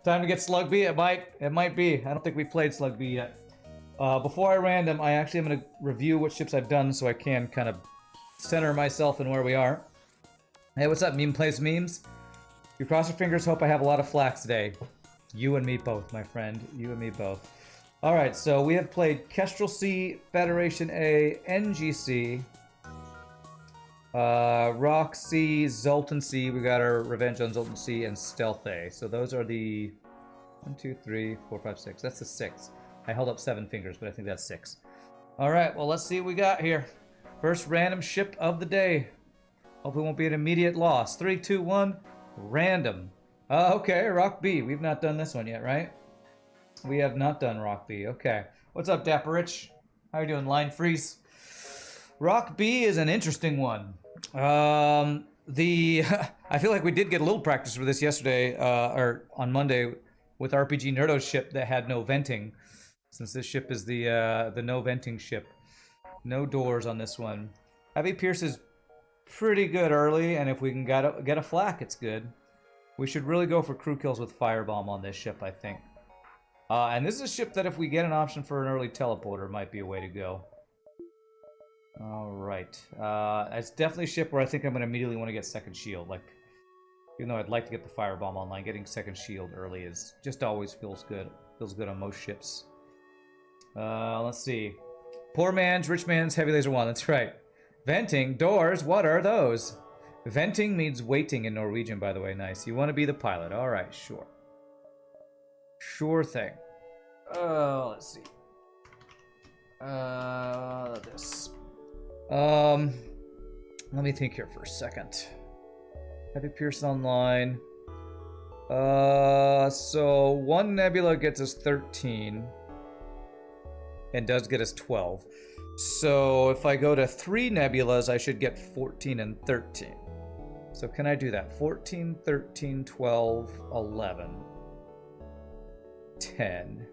Time to get Slug B. It might be. I don't think we played Slug B yet. Before I random, I actually am going to review what ships I've done so I can kind of center myself in where we are. Hey, what's up, Meme Plays Memes? You cross your fingers, hope I have a lot of flax today. You and me both, my friend. You and me both. Alright, so we have played Kestrel C, Federation A, NGC, Rock C, Zoltan C, we got our Revenge on Zoltan C, and Stealth A. So those are the 1, 2, 3, 4, 5, 6. That's the 6. I held up 7 fingers, but I think that's 6. Alright, well, let's see what we got here. First random ship of the day. Hopefully it won't be an immediate loss. 3, 2, 1, random. Okay, Rock B. We've not done this one yet, right? We have not done Rock B. Okay. What's up, Dapper Rich? How you doing, Line Freeze? Rock B is an interesting one. I feel like we did get a little practice for this yesterday, or on Monday, with RPG Nerdo's ship that had no venting. Since this ship is the no venting ship. No doors on this one. Heavy Pierce is pretty good early, and if we can get a flak, it's good. We should really go for crew kills with Firebomb on this ship, I think. And this is a ship that if we get an option for an early teleporter, might be a way to go. Alright. It's definitely a ship where I think I'm going to immediately want to get second shield. Like, even though I'd like to get the Firebomb online, getting second shield early is just always feels good. Feels good on most ships. Let's see. Poor man's, rich man's, heavy laser 1. That's right. Venting, doors, what are those? Venting means waiting in Norwegian, by the way. Nice. You want to be the pilot. Alright, sure. Sure thing. Let's see. This. Let me think here for a second. Heavy Pierce online. So one nebula gets us 13. And does get us 12. So if I go to 3 nebulas, I should get 14 and 13. So can I do that? 14, 13, 12, 11, 10,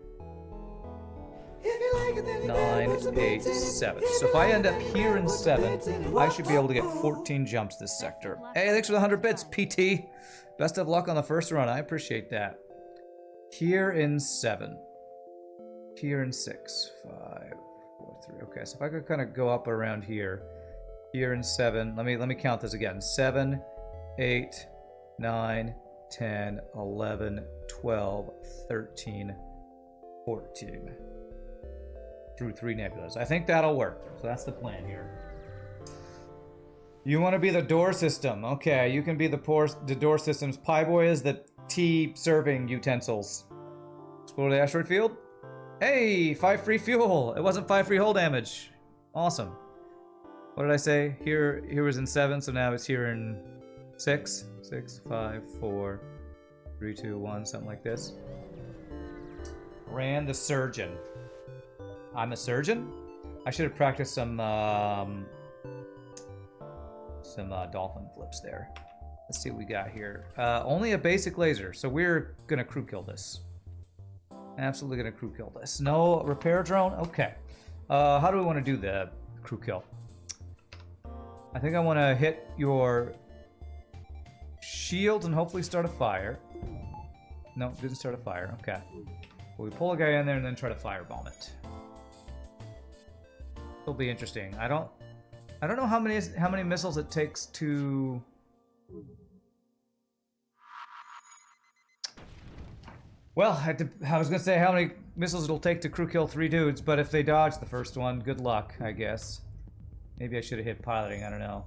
9, 8, 7. So if I end up here in 7, I should be able to get 14 jumps this sector. Hey, thanks for the 100 bits, PT. Best of luck on the first run. I appreciate that. Here in 7. Here in 6, 5, 4, 3. Okay, so if I could kind of go up around here, here in 7. Let me count this again. 7, 8, 9, 10, 11, 12, 13, 14. Through 3 nebulas. I think that'll work. So that's the plan here. You want to be the door system. Okay, you can be the door system's pie boy is the tea serving utensils. Explore the asteroid field. Hey, 5 free fuel. It wasn't 5 free hull damage. Awesome. What did I say? Here was in 7, so now it's here in 6. 6, 5, 4, 3, 2, 1, something like this. Ran the surgeon. I'm a surgeon? I should have practiced some dolphin flips there. Let's see what we got here. Only a basic laser, so we're gonna crew kill this. Absolutely gonna crew kill this. No repair drone? Okay. How do we want to do the crew kill? I think I want to hit your shields and hopefully start a fire. No, didn't start a fire. Okay. Well, we pull a guy in there and then try to firebomb it. It'll be interesting. I don't know how many missiles it takes to. Well, I was gonna say how many missiles it'll take to crew kill 3 dudes, but if they dodge the first one, good luck, I guess. Maybe I should have hit piloting, I don't know.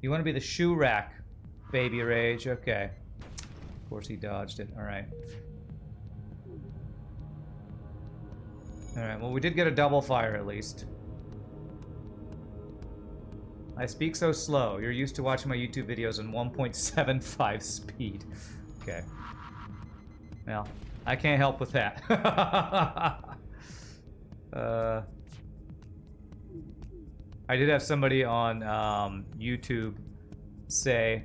You want to be the shoe rack, baby rage, okay. Of course he dodged it, alright. Alright, well we did get a double fire at least. I speak so slow, you're used to watching my YouTube videos in 1.75 speed. Okay. Well, I can't help with that. I did have somebody on YouTube say,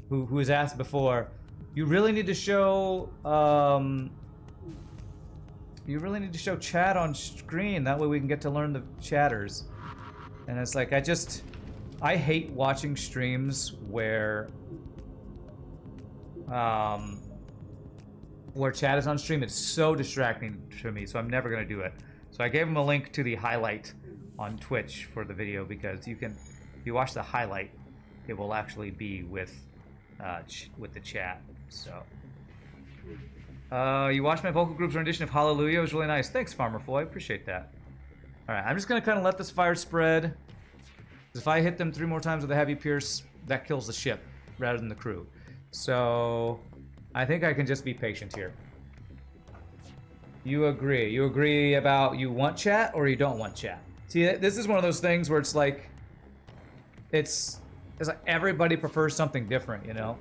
who was asked before, you really need to show chat on screen. That way we can get to learn the chatters. And it's like, I hate watching streams where where chat is on stream, it's so distracting to me, so I'm never going to do it. So I gave him a link to the highlight on Twitch for the video, because you can, if you watch the highlight, it will actually be with the chat. So you watched my vocal group's rendition of Hallelujah. It was really nice. Thanks, Farmer Foy. Appreciate that. All right, I'm just going to kind of let this fire spread. If I hit them 3 more times with a heavy pierce, that kills the ship rather than the crew. So I think I can just be patient here. You agree. You agree about you want chat or you don't want chat. See, this is one of those things where it's like, it's like everybody prefers something different, you know?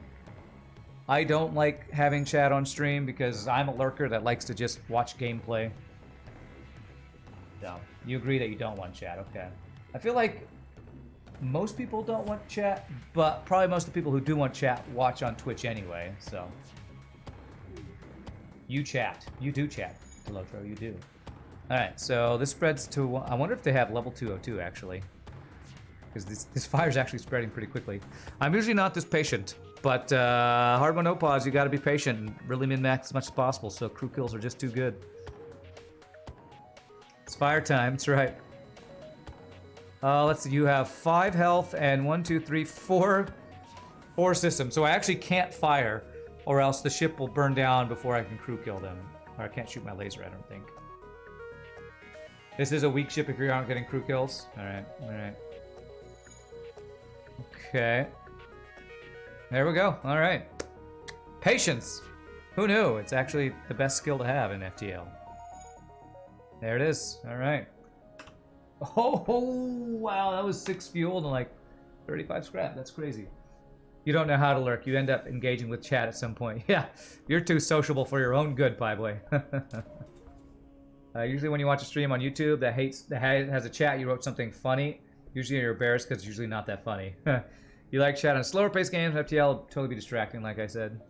I don't like having chat on stream because I'm a lurker that likes to just watch gameplay. So, you agree that you don't want chat, okay. I feel like most people don't want chat, but probably most of the people who do want chat watch on Twitch anyway, so. You chat. You do chat, Telotro, you do. Alright, so this spreads to, I wonder if they have level 202 actually. Because this fire's actually spreading pretty quickly. I'm usually not this patient, but hard one no pause, you gotta be patient and really min-max as much as possible, so crew kills are just too good. It's fire time, that's right. Let's see, you have 5 health and 1, 2, 3, 4 systems. So I actually can't fire, or else the ship will burn down before I can crew kill them. Or I can't shoot my laser, I don't think. This is a weak ship if you aren't getting crew kills. Alright, alright. Okay. There we go, alright. Patience! Who knew? It's actually the best skill to have in FTL. There it is, alright. Oh, wow, that was 6 fuel and like 35 scrap. That's crazy. You don't know how to lurk. You end up engaging with chat at some point. Yeah, you're too sociable for your own good, Pieboy. Usually when you watch a stream on YouTube that has a chat, you wrote something funny. Usually you're embarrassed because it's usually not that funny. You like chat on slower paced games, FTL will totally be distracting, like I said.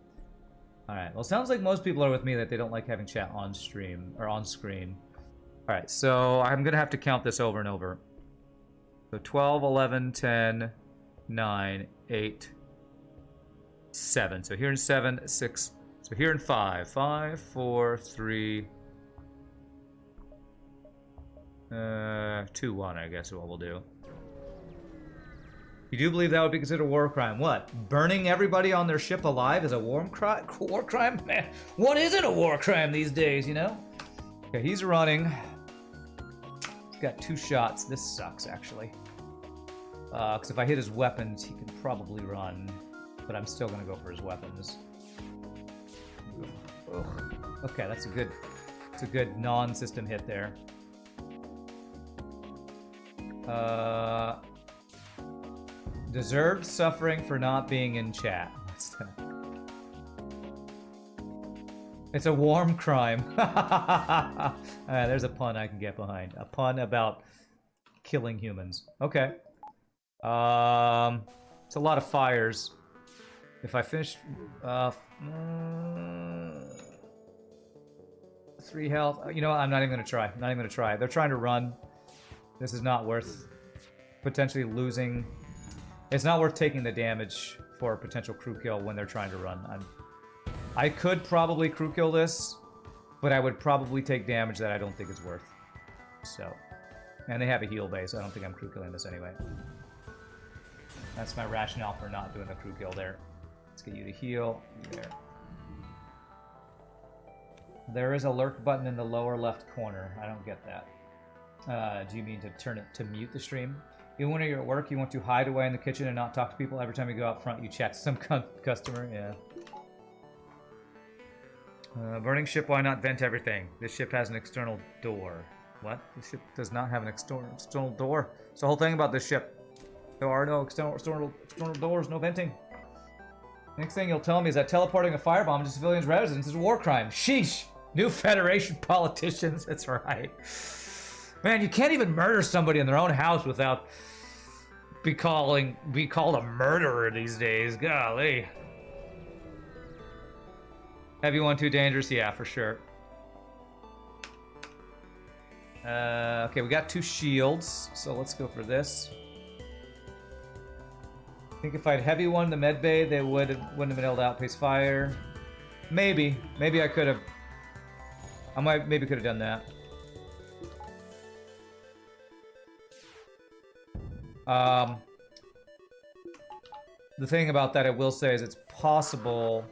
Alright, well, sounds like most people are with me that they don't like having chat on stream, or on screen. Alright, so I'm going to have to count this over and over. So 12, 11, 10, 9, 8, 7. So here in 7, 6. So here in 5. 5, 4, 3, 2, 1, I guess is what we'll do. You do believe that would be considered a war crime? What? Burning everybody on their ship alive is a war crime? Man, what isn't a war crime these days, you know? Okay, he's running. He's got 2 shots. This sucks, actually. Because if I hit his weapons, he can probably run. But I'm still going to go for his weapons. Ugh. Okay, that's a good non-system hit there. Deserved suffering for not being in chat. It's a warm crime. There's a pun I can get behind. A pun about killing humans. Okay. It's a lot of fires. If I finish 3 health, you know what? I'm not even gonna try. I'm not even gonna try. They're trying to run. This is not worth potentially losing. It's not worth taking the damage for a potential crew kill when they're trying to run. I could probably crew kill this, but I would probably take damage that I don't think is worth. So, and they have a heal base, so I don't think I'm crew killing this anyway. That's my rationale for not doing a crew kill there. Let's get you to heal. There. There is a lurk button in the lower left corner. I don't get that. Do you mean to turn it to mute the stream? Even when you're at work, you want to hide away in the kitchen and not talk to people. Every time you go out front, you chat to some customer. Yeah. Burning ship, why not vent everything? This ship has an external door. What? This ship does not have an external door. It's the whole thing about this ship. There are no external doors, no venting. Next thing you'll tell me is that teleporting a firebomb to civilians' residence is a war crime. Sheesh! New Federation politicians, that's right. Man, you can't even murder somebody in their own house without be called a murderer these days. Golly. Heavy one too dangerous? Yeah, for sure. Okay, we got 2 shields, so let's go for this. I think if I'd heavy one the med bay, they wouldn't have been able to outpace fire. Maybe I could have. Maybe could have done that. The thing about that I will say is it's possible.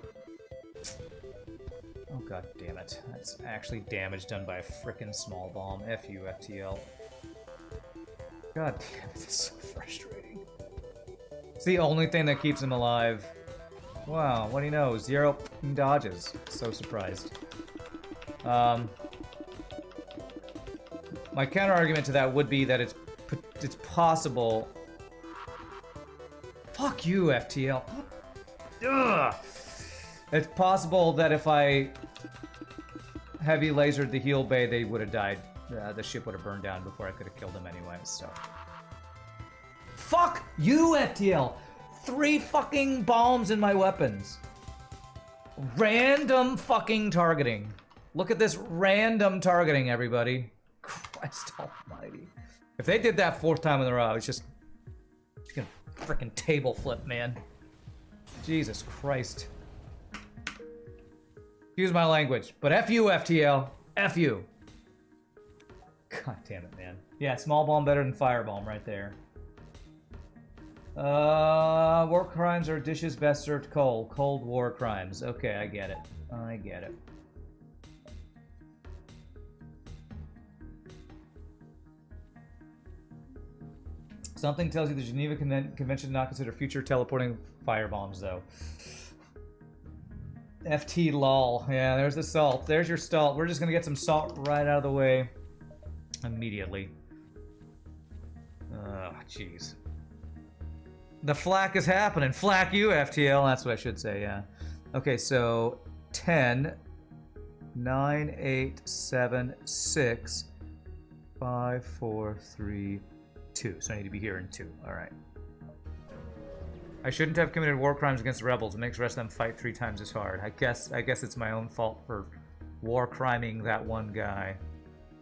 Oh god damn it! That's actually damage done by a frickin' small bomb. F you, FTL. God damn it! This is so frustrating. It's the only thing that keeps him alive. Wow, what do you know? 0 dodges. So surprised. My counter argument to that would be that it's possible. Fuck you, FTL. Ugh. It's possible that if I heavy lasered the heal bay, they would have died. The ship would have burned down before I could have killed them anyway. So. Fuck you, FTL. 3 fucking bombs in my weapons. Random fucking targeting. Look at this random targeting, everybody. Christ almighty. If they did that 4th time in a row, it's just gonna freaking table flip, man. Jesus Christ. Excuse my language, but F you, FTL. F you. God damn it, man. Yeah, small bomb better than firebomb right there. War crimes are dishes best served cold. Cold war crimes. Okay, I get it. I get it. Something tells you the Geneva Convention did not consider future teleporting firebombs, though. FT lol. Yeah, there's the salt. There's your salt. We're just gonna get some salt right out of the way immediately. Oh, jeez. The flak is happening. Flak you, FTL. That's what I should say, yeah. Okay, so 10, 9, 8, 7, 6, 5, 4, 3, 2. So I need to be here in 2. All right. I shouldn't have committed war crimes against the rebels. It makes the rest of them fight 3 times as hard. I guess it's my own fault for war criming that one guy.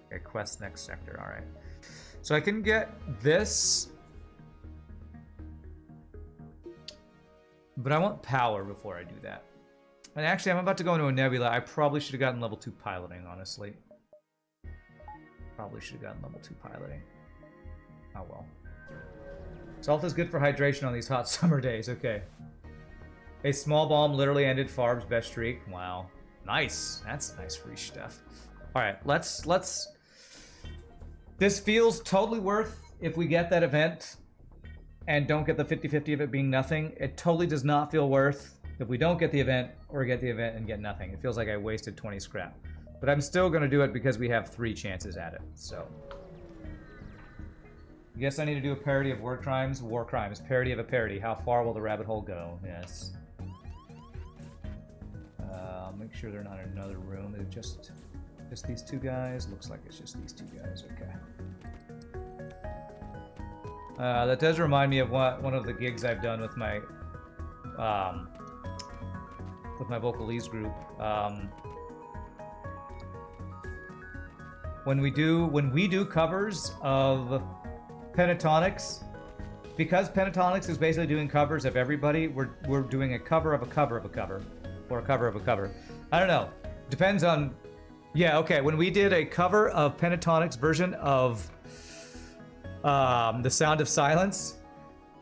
Okay, quest next sector. All right. So I can get this, but I want power before I do that. And actually, I'm about to go into a nebula. I probably should have gotten level 2 piloting, honestly. Probably should have gotten level 2 piloting. Oh well. Salt is good for hydration on these hot summer days. Okay. A small bomb literally ended Farb's best streak. Wow. Nice. That's nice free stuff. Alright, let's... This feels totally worth if we get that event and don't get the 50-50 of it being nothing. It totally does not feel worth if we don't get the event or get the event and get nothing. It feels like I wasted 20 scrap. But I'm still going to do it because we have 3 chances at it. So... Yes, I need to do a parody of war crimes. War crimes. Parody of a parody. How far will the rabbit hole go? Yes. I'll make sure they're not in another room. They're just these 2 guys. Looks like it's just these 2 guys. Okay. That does remind me of one of the gigs I've done with my vocalese group. When we do covers of Pentatonics, because Pentatonics is basically doing covers of everybody, we're doing a cover of a cover of a cover, or a cover of a cover. I don't know. Depends on. Yeah, okay. When we did a cover of Pentatonics version of The Sound of Silence,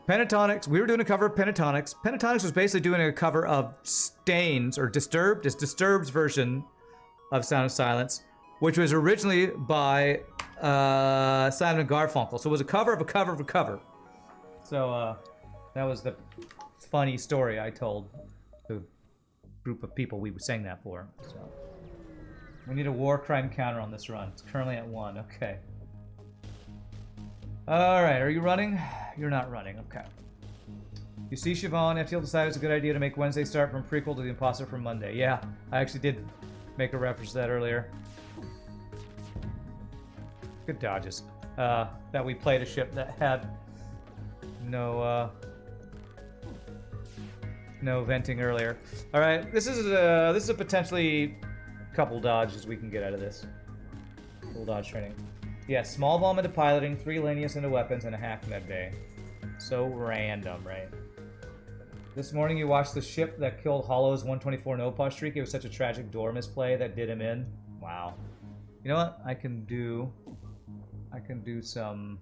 Pentatonics, we were doing a cover of Pentatonics. Pentatonics was basically doing a cover of Stains, or Disturbed. It's Disturbed's version of Sound of Silence, which was originally by Simon and Garfunkel. So it was a cover of a cover of a cover. So that was the funny story I told the group of people we sang that for. So we need a war crime counter on this run. It's currently at 1. Okay. All right. Are you running? You're not running. Okay. You see, Siobhan, FTL decided it's a good idea to make Wednesday start from prequel to the imposter from Monday. Yeah, I actually did make a reference to that earlier. Good dodges. That we played a ship that had no venting earlier. All right, this is a potentially couple dodges we can get out of this. Full dodge training. Yeah, small bomb into piloting, 3 Lanius into weapons, and a hack med bay. So random, right? This morning you watched the ship that killed Hollow's 124 no-push streak. It was such a tragic door misplay that did him in. Wow. You know what? I can do some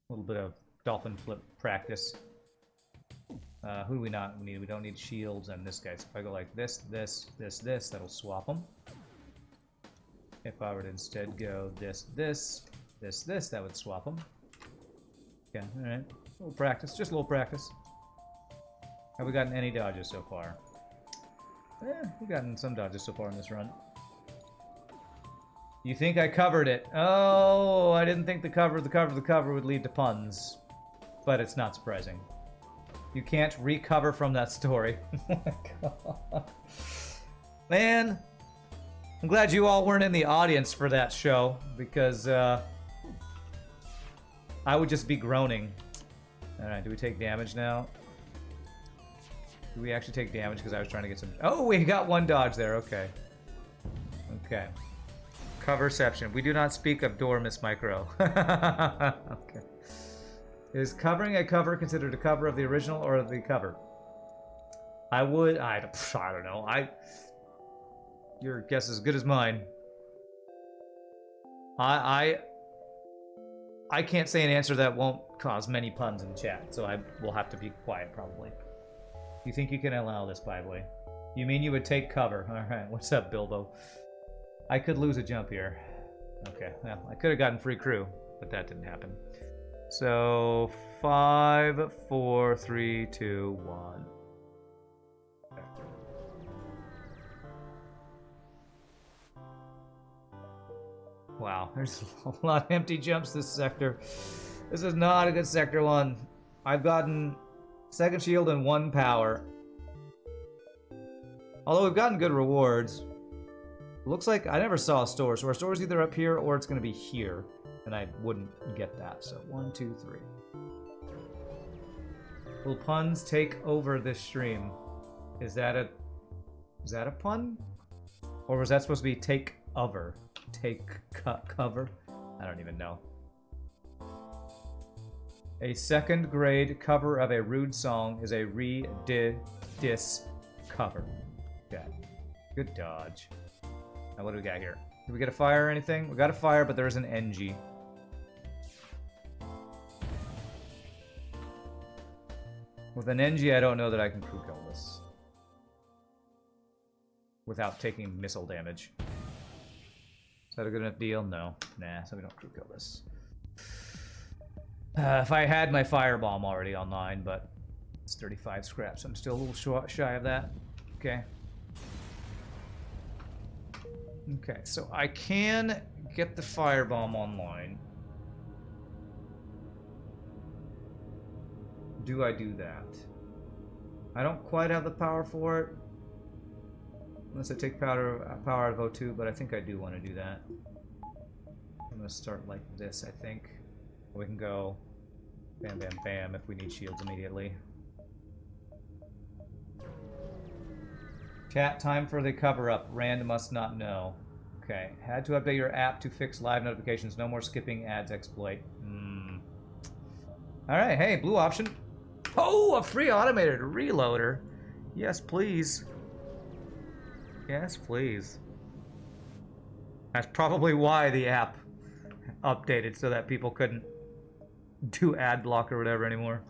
little bit of dolphin flip practice. Who do we not need? We don't need shields and this guy. So if I go like this, this, this, this, that'll swap them. If I were to instead go this, this, this, this, that would swap them. Okay, alright. A little practice, just a little practice. Have we gotten any dodges so far? We've gotten some dodges so far in this run. You think I covered it? Oh, I didn't think the cover would lead to puns. But it's not surprising. You can't recover from that story. Oh my god. Man, I'm glad you all weren't in the audience for that show, because I would just be groaning. Alright, do we take damage now? Do we actually take damage? Because I was trying to get some... Oh, we got one dodge there, okay. Okay. Coverception. We do not speak of door, Miss Micro. Okay. Is covering a cover considered a cover of the original or the cover? I don't know. Your guess is as good as mine. I can't say an answer that won't cause many puns in the chat, so I will have to be quiet probably. You think you can allow this, by the way? You mean you would take cover? Alright, what's up, Bilbo? I could lose a jump here. Okay, well, I could have gotten free crew, but that didn't happen. So, 5, 4, 3, 2, 1. Wow, there's a lot of empty jumps this sector. This is not a good sector 1. I've gotten second shield and 1 power. Although we've gotten good rewards. Looks like I never saw a store, so our store's either up here or it's going to be here. And I wouldn't get that, so 1, 2, 3. Will puns take over this stream? Is that a pun? Or was that supposed to be take over? Take cover? I don't even know. A second grade cover of a rude song is a dis cover. Okay. Good dodge. Now what do we got here? Did we get a fire or anything? We got a fire, but there's an NG. With an NG, I don't know that I can crew kill this. Without taking missile damage. Is that a good enough deal? No. Nah, so we don't crew kill this. If I had my firebomb already online, but it's 35 scraps, so I'm still a little shy of that. Okay. Okay, so I can get the firebomb online. Do I do that? I don't quite have the power for it. Unless I take power out of O2, but I think I do want to do that. I'm going to start like this, I think. We can go bam, bam, bam if we need shields immediately. Chat, time for the cover-up. Rand must not know. Okay. Had to update your app to fix live notifications. No more skipping ads exploit. Alright, hey, blue option. Oh, a free automated reloader. Yes, please. Yes, please. That's probably why the app updated, so that people couldn't do ad block or whatever anymore.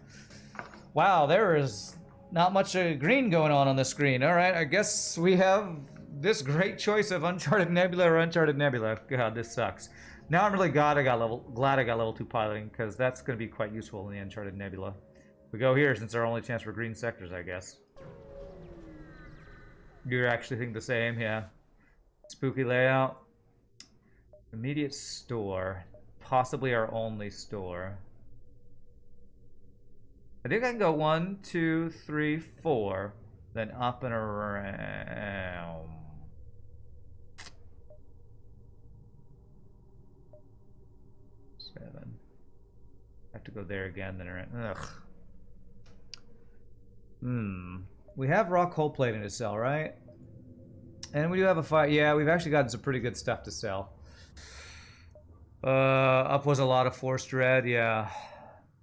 Wow, there is not much green going on this screen. All right, I guess we have this great choice of Uncharted Nebula or Uncharted Nebula. God, this sucks. Now I'm really glad I got level 2 piloting, because that's going to be quite useful in the Uncharted Nebula. We go here since our only chance for green sectors, I guess. You actually think the same? Yeah. Spooky layout. Immediate store. Possibly our only store. I think I can go 1, 2, 3, 4. Then up and around. Seven. I have to go there again, then around. Ugh. We have rock hull plating to sell, right? And we do have a fire. Yeah, we've actually gotten some pretty good stuff to sell. Up was a lot of forced dread, yeah.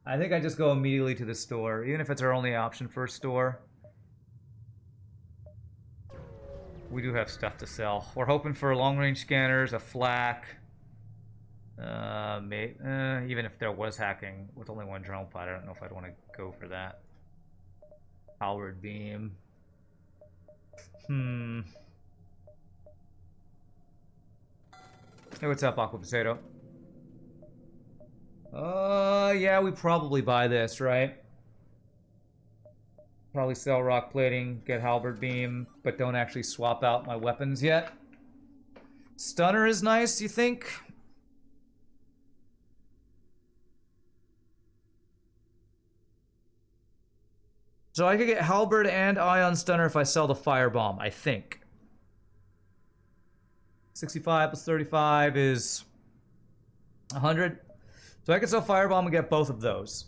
I think I just go immediately to the store, even if it's our only option for a store. We do have stuff to sell. We're hoping for long-range scanners, a flak. Even if there was hacking with only one drone pod, I don't know if I'd want to go for that. Halberd beam. Hey, what's up, Aqua Potato? Yeah, we probably buy this, right? Probably sell rock plating, get halberd beam, but don't actually swap out my weapons yet. Stunner is nice, you think? So I could get halberd and ion stunner if I sell the firebomb, I think. 65 plus 35 is 100. So I could sell firebomb and get both of those.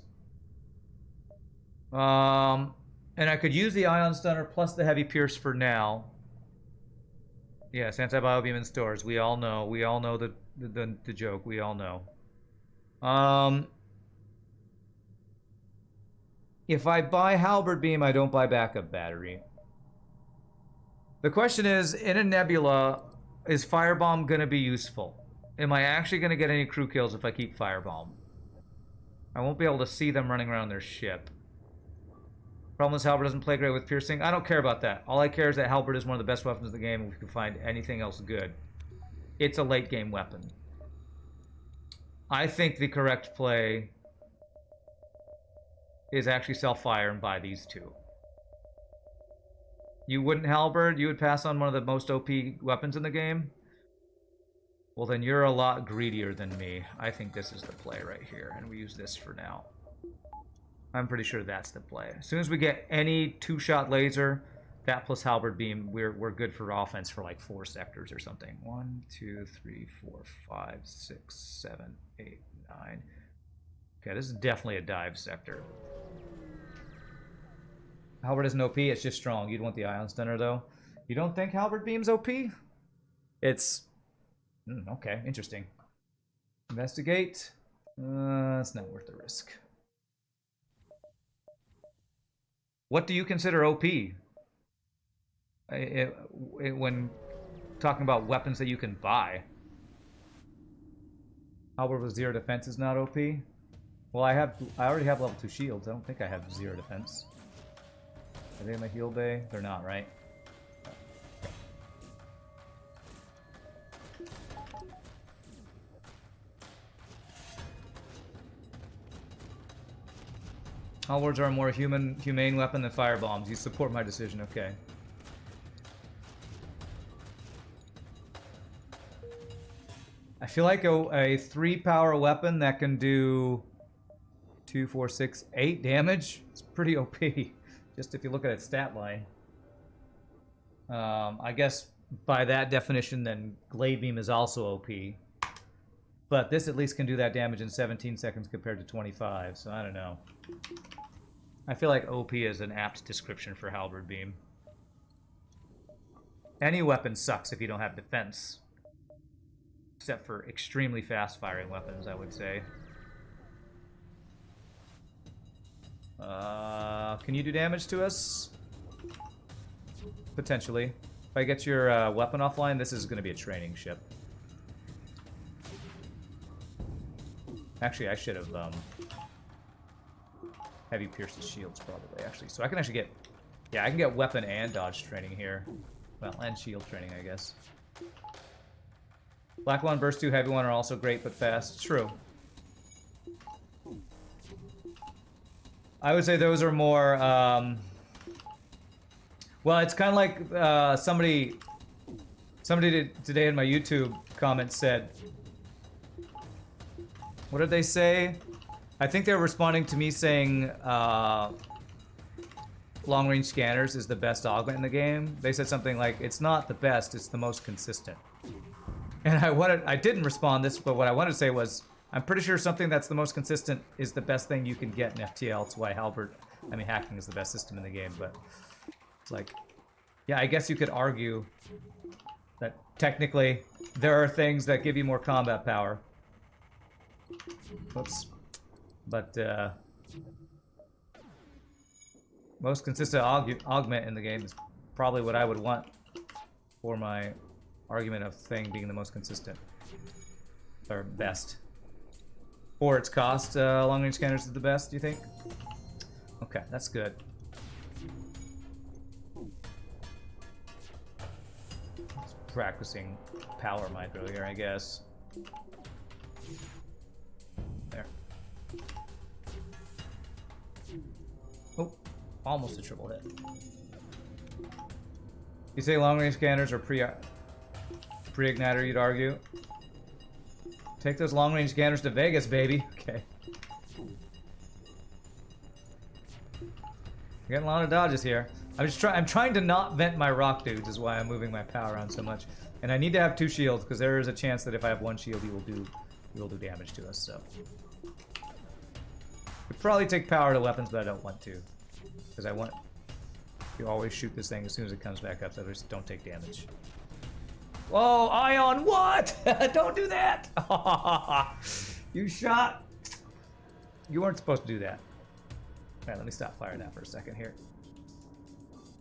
And I could use the ion stunner plus the heavy pierce for now. Yes, anti-bio beam in stores. We all know. We all know the joke. We all know. If I buy halberd beam, I don't buy backup battery. The question is, in a nebula, is firebomb gonna be useful? Am I actually gonna get any crew kills if I keep firebomb? I won't be able to see them running around their ship. Problem is halberd doesn't play great with piercing. I don't care about that. All I care is that halberd is one of the best weapons in the game, and we can find anything else good. It's a late game weapon. I think the correct play is actually sell fire and buy these two. You wouldn't halberd? You would pass on one of the most OP weapons in the game? Well, then you're a lot greedier than me. I think this is the play right here, and we use this for now. I'm pretty sure that's the play. As soon as we get any two-shot laser, that plus halberd beam, we're good for offense for like 4 sectors or something. 1, 2, 3, 4, 5, 6, 7, 8, 9. Okay, this is definitely a dive sector. Halberd isn't OP, it's just strong. You'd want the ion stunner though. You don't think halberd beam's OP? It's okay, interesting. Investigate. It's not worth the risk. What do you consider OP? When talking about weapons that you can buy. Halberd with 0 defense is not OP. Well, I already have level 2 shields. I don't think I have 0 defense. Are they in my heal bay? They're not, right? Halberds are a more humane weapon than firebombs. You support my decision, okay. I feel like a 3-power weapon that can do 2, 4, 6, 8 damage. It's pretty OP, just if you look at its stat line. I guess by that definition, then Glade Beam is also OP. But this at least can do that damage in 17 seconds compared to 25, so I don't know. I feel like OP is an apt description for Halberd Beam. Any weapon sucks if you don't have defense. Except for extremely fast-firing weapons, I would say. Can you do damage to us? Potentially. If I get your weapon offline, this is going to be a training ship. Actually, I should have heavy pierced shields probably, actually. So I can actually get... Yeah, I can get weapon and dodge training here. Well, and shield training, I guess. Black one, burst 2, heavy one are also great but fast. True. I would say those are more... well, it's kind of like somebody today in my YouTube comment said... What did they say? I think they were responding to me saying long-range scanners is the best augment in the game. They said something like, it's not the best, it's the most consistent. And I didn't respond this, but what I wanted to say was, I'm pretty sure something that's the most consistent is the best thing you can get in FTL. It's why hacking is the best system in the game, but it's like, yeah, I guess you could argue that technically there are things that give you more combat power. Whoops. But, Most consistent augment in the game is probably what I would want for my argument of thing being the most consistent. Or best. For its cost, long-range scanners is the best, do you think? Okay, that's good. Just practicing power micro here, I guess. There. Oh, almost a triple hit. You say long-range scanners are pre-igniter, you'd argue? Take those long-range scanners to Vegas, baby. Okay. Getting a lot of dodges here. I'm trying to not vent my rock dudes is why I'm moving my power around so much. And I need to have 2 shields because there is a chance that if I have 1 shield, you will do damage to us. So could probably take power to weapons, but I don't want to because I want you always shoot this thing as soon as it comes back up, so I just don't take damage. Whoa, Ion, what? Don't do that! You shot. You weren't supposed to do that. Alright, let me stop firing that for a second here.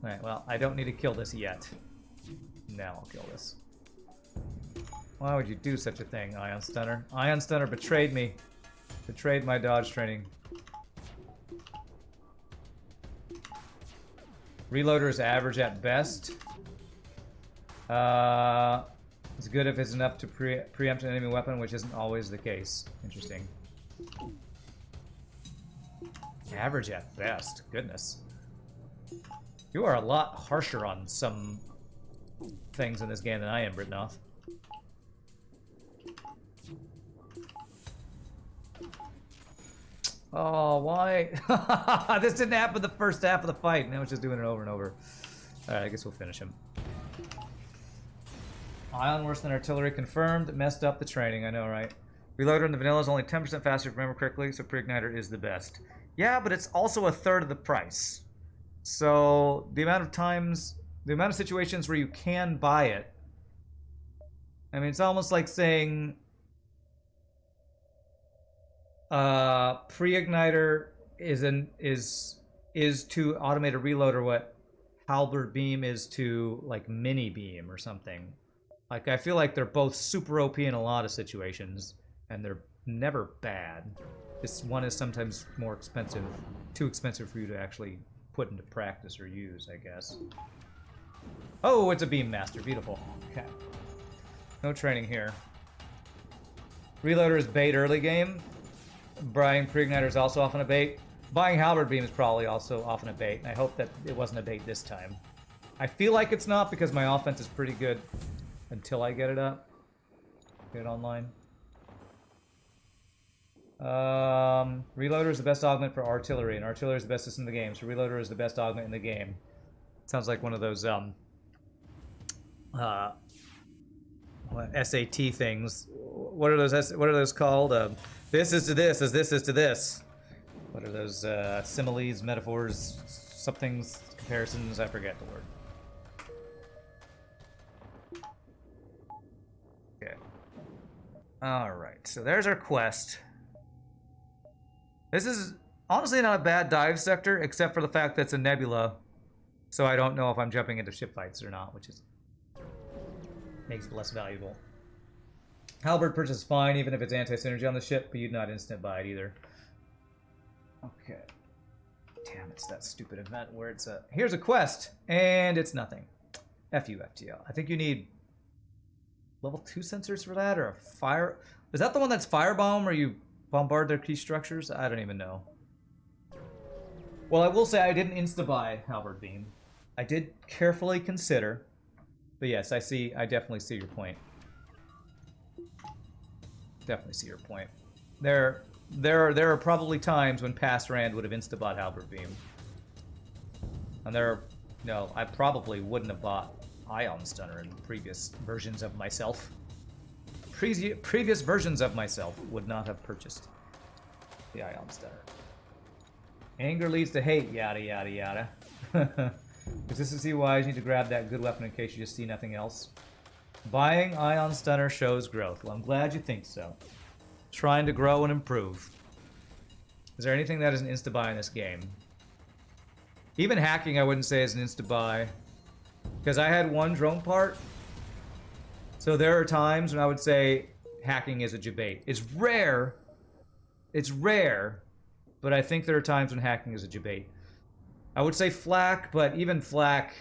Alright, well, I don't need to kill this yet. Now I'll kill this. Why would you do such a thing, Ion Stunner? Ion Stunner betrayed me. Betrayed my dodge training. Reloader is average at best. It's good if it's enough to preempt an enemy weapon, which isn't always the case. Interesting. Average at best. Goodness. You are a lot harsher on some things in this game than I am, Britnoff. Oh, why? This didn't happen the first half of the fight. Now it's just doing it over and over. Alright, I guess we'll finish him. Ion worse than artillery confirmed. Messed up the training, I know, right? Reloader in the vanilla is only 10% faster if I remember correctly, so pre-igniter is the best. Yeah, but it's also a third of the price. So the amount of situations where you can buy it. I mean, it's almost like saying pre-igniter is to automate a reloader what halberd beam is to like mini beam or something. Like I feel like they're both super OP in a lot of situations, and they're never bad. This one is sometimes more expensive, too expensive for you to actually put into practice or use, I guess. Oh, it's a beam master, beautiful. Okay. No training here. Reloader is bait early game. Buying pre-igniter is also often a bait. Buying halberd beam is probably also often a bait, and I hope that it wasn't a bait this time. I feel like it's not because my offense is pretty good until I get it up. Get it online. Reloader is the best augment for artillery, and artillery is the best system in the game, so reloader is the best augment in the game. Sounds like one of those SAT things. What are those called? This is to this as this is to this. What are those similes, metaphors, somethings, comparisons? I forget the word. Okay. Alright, so there's our quest. This is honestly not a bad dive sector, except for the fact that it's a nebula. So I don't know if I'm jumping into ship fights or not, which is makes it less valuable. Halberd purchase is fine, even if it's anti-synergy on the ship, but you'd not instant buy it either. Okay. Damn, it's that stupid event where it's a... Here's a quest, and it's nothing. F you, FTL. I think you need level 2 sensors for that, or a fire... Is that the one that's firebomb, where you bombard their key structures? I don't even know. Well, I will say I didn't insta-buy Halberd Beam. I did carefully consider, but yes, I definitely see your point. Definitely see your point. There are probably times when past Rand would have insta-bought Halberd Beam. And I probably wouldn't have bought Ion Stunner in previous versions of myself. Previous versions of myself would not have purchased the Ion Stunner. Anger leads to hate, yada yada yada. Consistency-wise, you need to grab that good weapon in case you just see nothing else. Buying Ion Stunner shows growth. Well, I'm glad you think so. Trying to grow and improve. Is there anything that is an insta-buy in this game? Even hacking, I wouldn't say is an insta-buy. Because I had one drone part. So there are times when I would say hacking is a debate. It's rare. It's rare. But I think there are times when hacking is a debate. I would say flak, but even flak...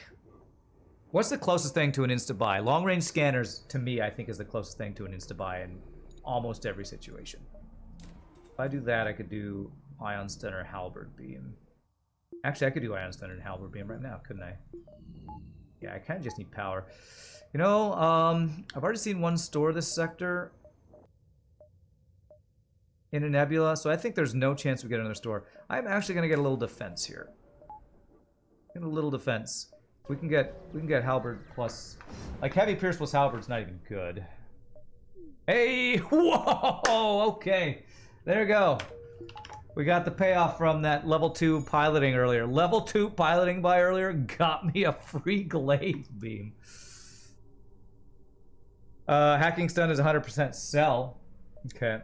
What's the closest thing to an insta-buy? Long-range scanners, to me, I think is the closest thing to an insta-buy in almost every situation. If I do that, I could do Ion Stunner, Halberd Beam. Actually, I could do Ion Stunner and Halberd Beam right now, couldn't I? Yeah, I kind of just need power. You know, I've already seen one store this sector in a nebula, so I think there's no chance we get another store. I'm actually going to get a little defense here. Get a little defense. We can get Halberd plus, like heavy pierce plus Halberd's not even good. Hey, whoa, okay, there you go. We got the payoff from that level 2 piloting earlier. Level 2 piloting by earlier got me a free glaive beam. Hacking stun is 100% sell. Okay.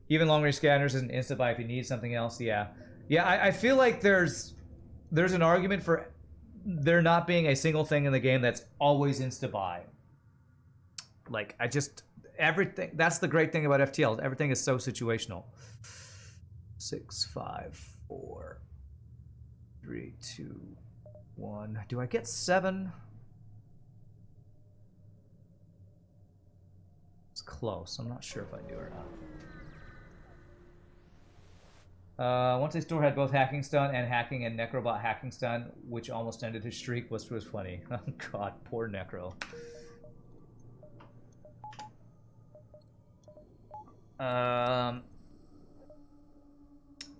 Even long range scanners is an instant buy if you need something else. Yeah, yeah. I feel like there's an argument for there not being a single thing in the game that's always insta buy. Like everything. That's the great thing about FTL. Everything is so situational. 6, 5, 4, 3, 2, 1. Do I get 7? It's close. I'm not sure if I do or not. Once a store had both hacking stun and hacking and Necrobot hacking stun, which almost ended his streak, was funny. Oh god, poor Necro.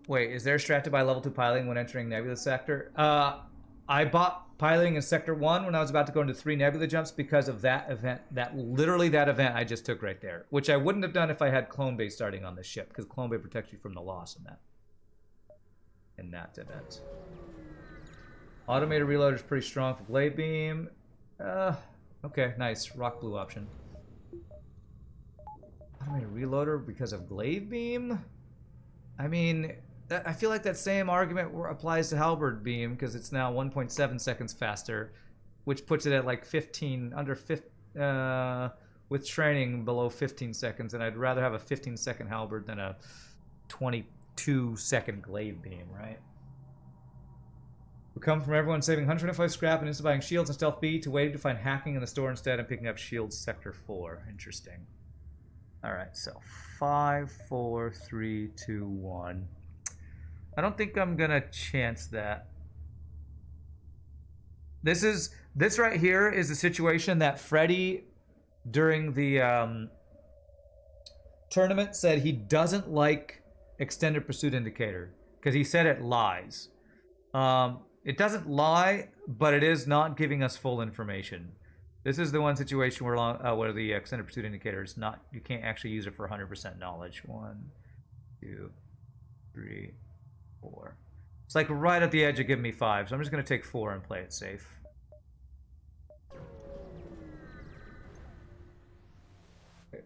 Wait, is there a strat to buy level 2 piloting when entering Nebula Sector? I bought piloting in Sector 1 when I was about to go into 3 Nebula jumps because of that event, literally that event I just took right there, which I wouldn't have done if I had Clone Bay starting on this ship, because Clone Bay protects you from the loss in that event. Automated reloader is pretty strong for Glaive Beam. Okay, nice. Rock Blue option. Automated reloader because of Glaive Beam? I mean, I feel like that same argument applies to Halberd Beam because it's now 1.7 seconds faster, which puts it at like 15, under 15, with training below 15 seconds, and I'd rather have a 15-second Halberd than a 22-second Glaive Beam, right? We come from everyone saving 125 scrap and insta-buying shields and stealth B to waiting to find hacking in the store instead and picking up shields sector 4. Interesting. Alright, so 5, 4, 3, 2, 1. I don't think I'm gonna chance that. This right here is a situation that Freddy during the tournament said he doesn't like extended pursuit indicator because he said it lies. It doesn't lie, but it is not giving us full information. This is the one situation where the extended pursuit indicator is not, you can't actually use it for 100% knowledge. 1, 2, 3, 4. It's like right at the edge of giving me 5, so I'm just going to take 4 and play it safe.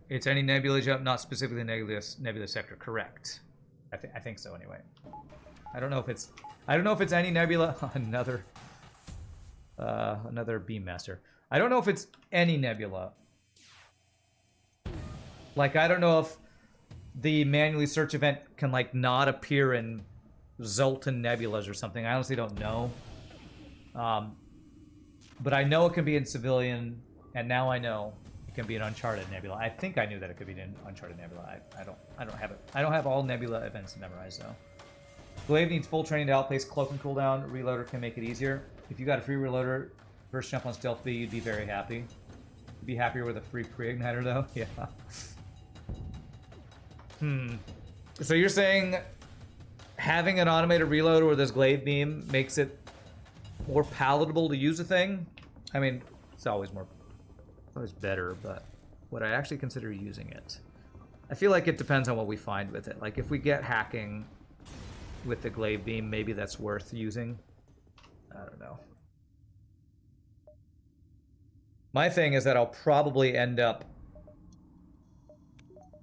It's any nebula jump, not specifically nebula sector. Correct. I think so anyway. I don't know if it's any nebula. Another beam master. I don't know if it's any nebula. Like, I don't know if the manually search event can, like, not appear in Zoltan nebulas or something. I honestly don't know. But I know it can be in civilian, and now I know it can be an Uncharted nebula. I think I knew that it could be an Uncharted nebula. I don't have it. I don't have all nebula events memorized, though. Glaive needs full training to outpace cloak and cooldown. Reloader can make it easier. If you got a free reloader, first jump on stealth B, you'd be very happy. You'd be happier with a free pre-igniter, though? Yeah. So you're saying having an automated reloader with this glaive beam makes it more palatable to use a thing? I mean, it's always better, but would I actually consider using it? I feel like it depends on what we find with it. Like, if we get hacking with the glaive beam, maybe that's worth using. I don't know. My thing is that I'll probably end up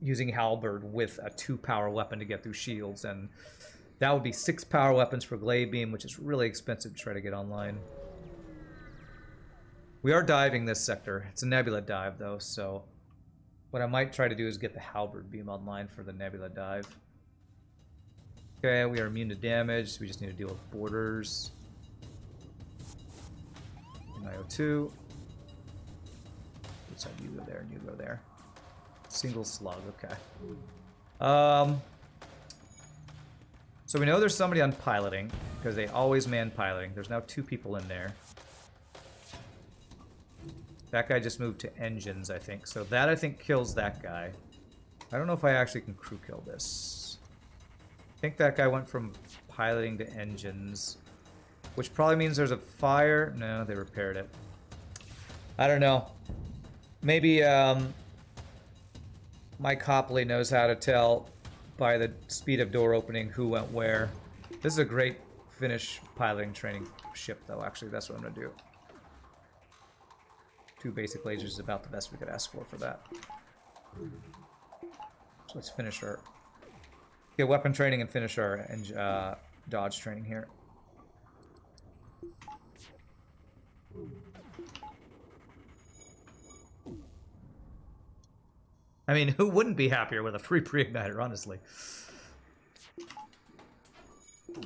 using halberd with a 2-power weapon to get through shields, and that would be 6 power weapons for glaive beam, which is really expensive to try to get online. We are diving this sector. It's a nebula dive though, so what I might try to do is get the halberd beam online for the nebula dive. Okay, we are immune to damage, so we just need to deal with borders. IO2. Looks like you go there and you go there. Single slug, okay. So we know there's somebody on piloting, because they always man piloting. There's now 2 people in there. That guy just moved to engines, I think. So that, I think, kills that guy. I don't know if I actually can crew kill this. I think that guy went from piloting to engines, which probably means there's a fire. No, they repaired it. I don't know. Maybe Mike Hopley knows how to tell by the speed of door opening who went where. This is a great Finnish piloting training ship, though. Actually, that's what I'm going to do. 2 basic lasers is about the best we could ask for that. So let's finish our... Get weapon training and finish our dodge training here. I mean, who wouldn't be happier with a free pre-igniter, honestly?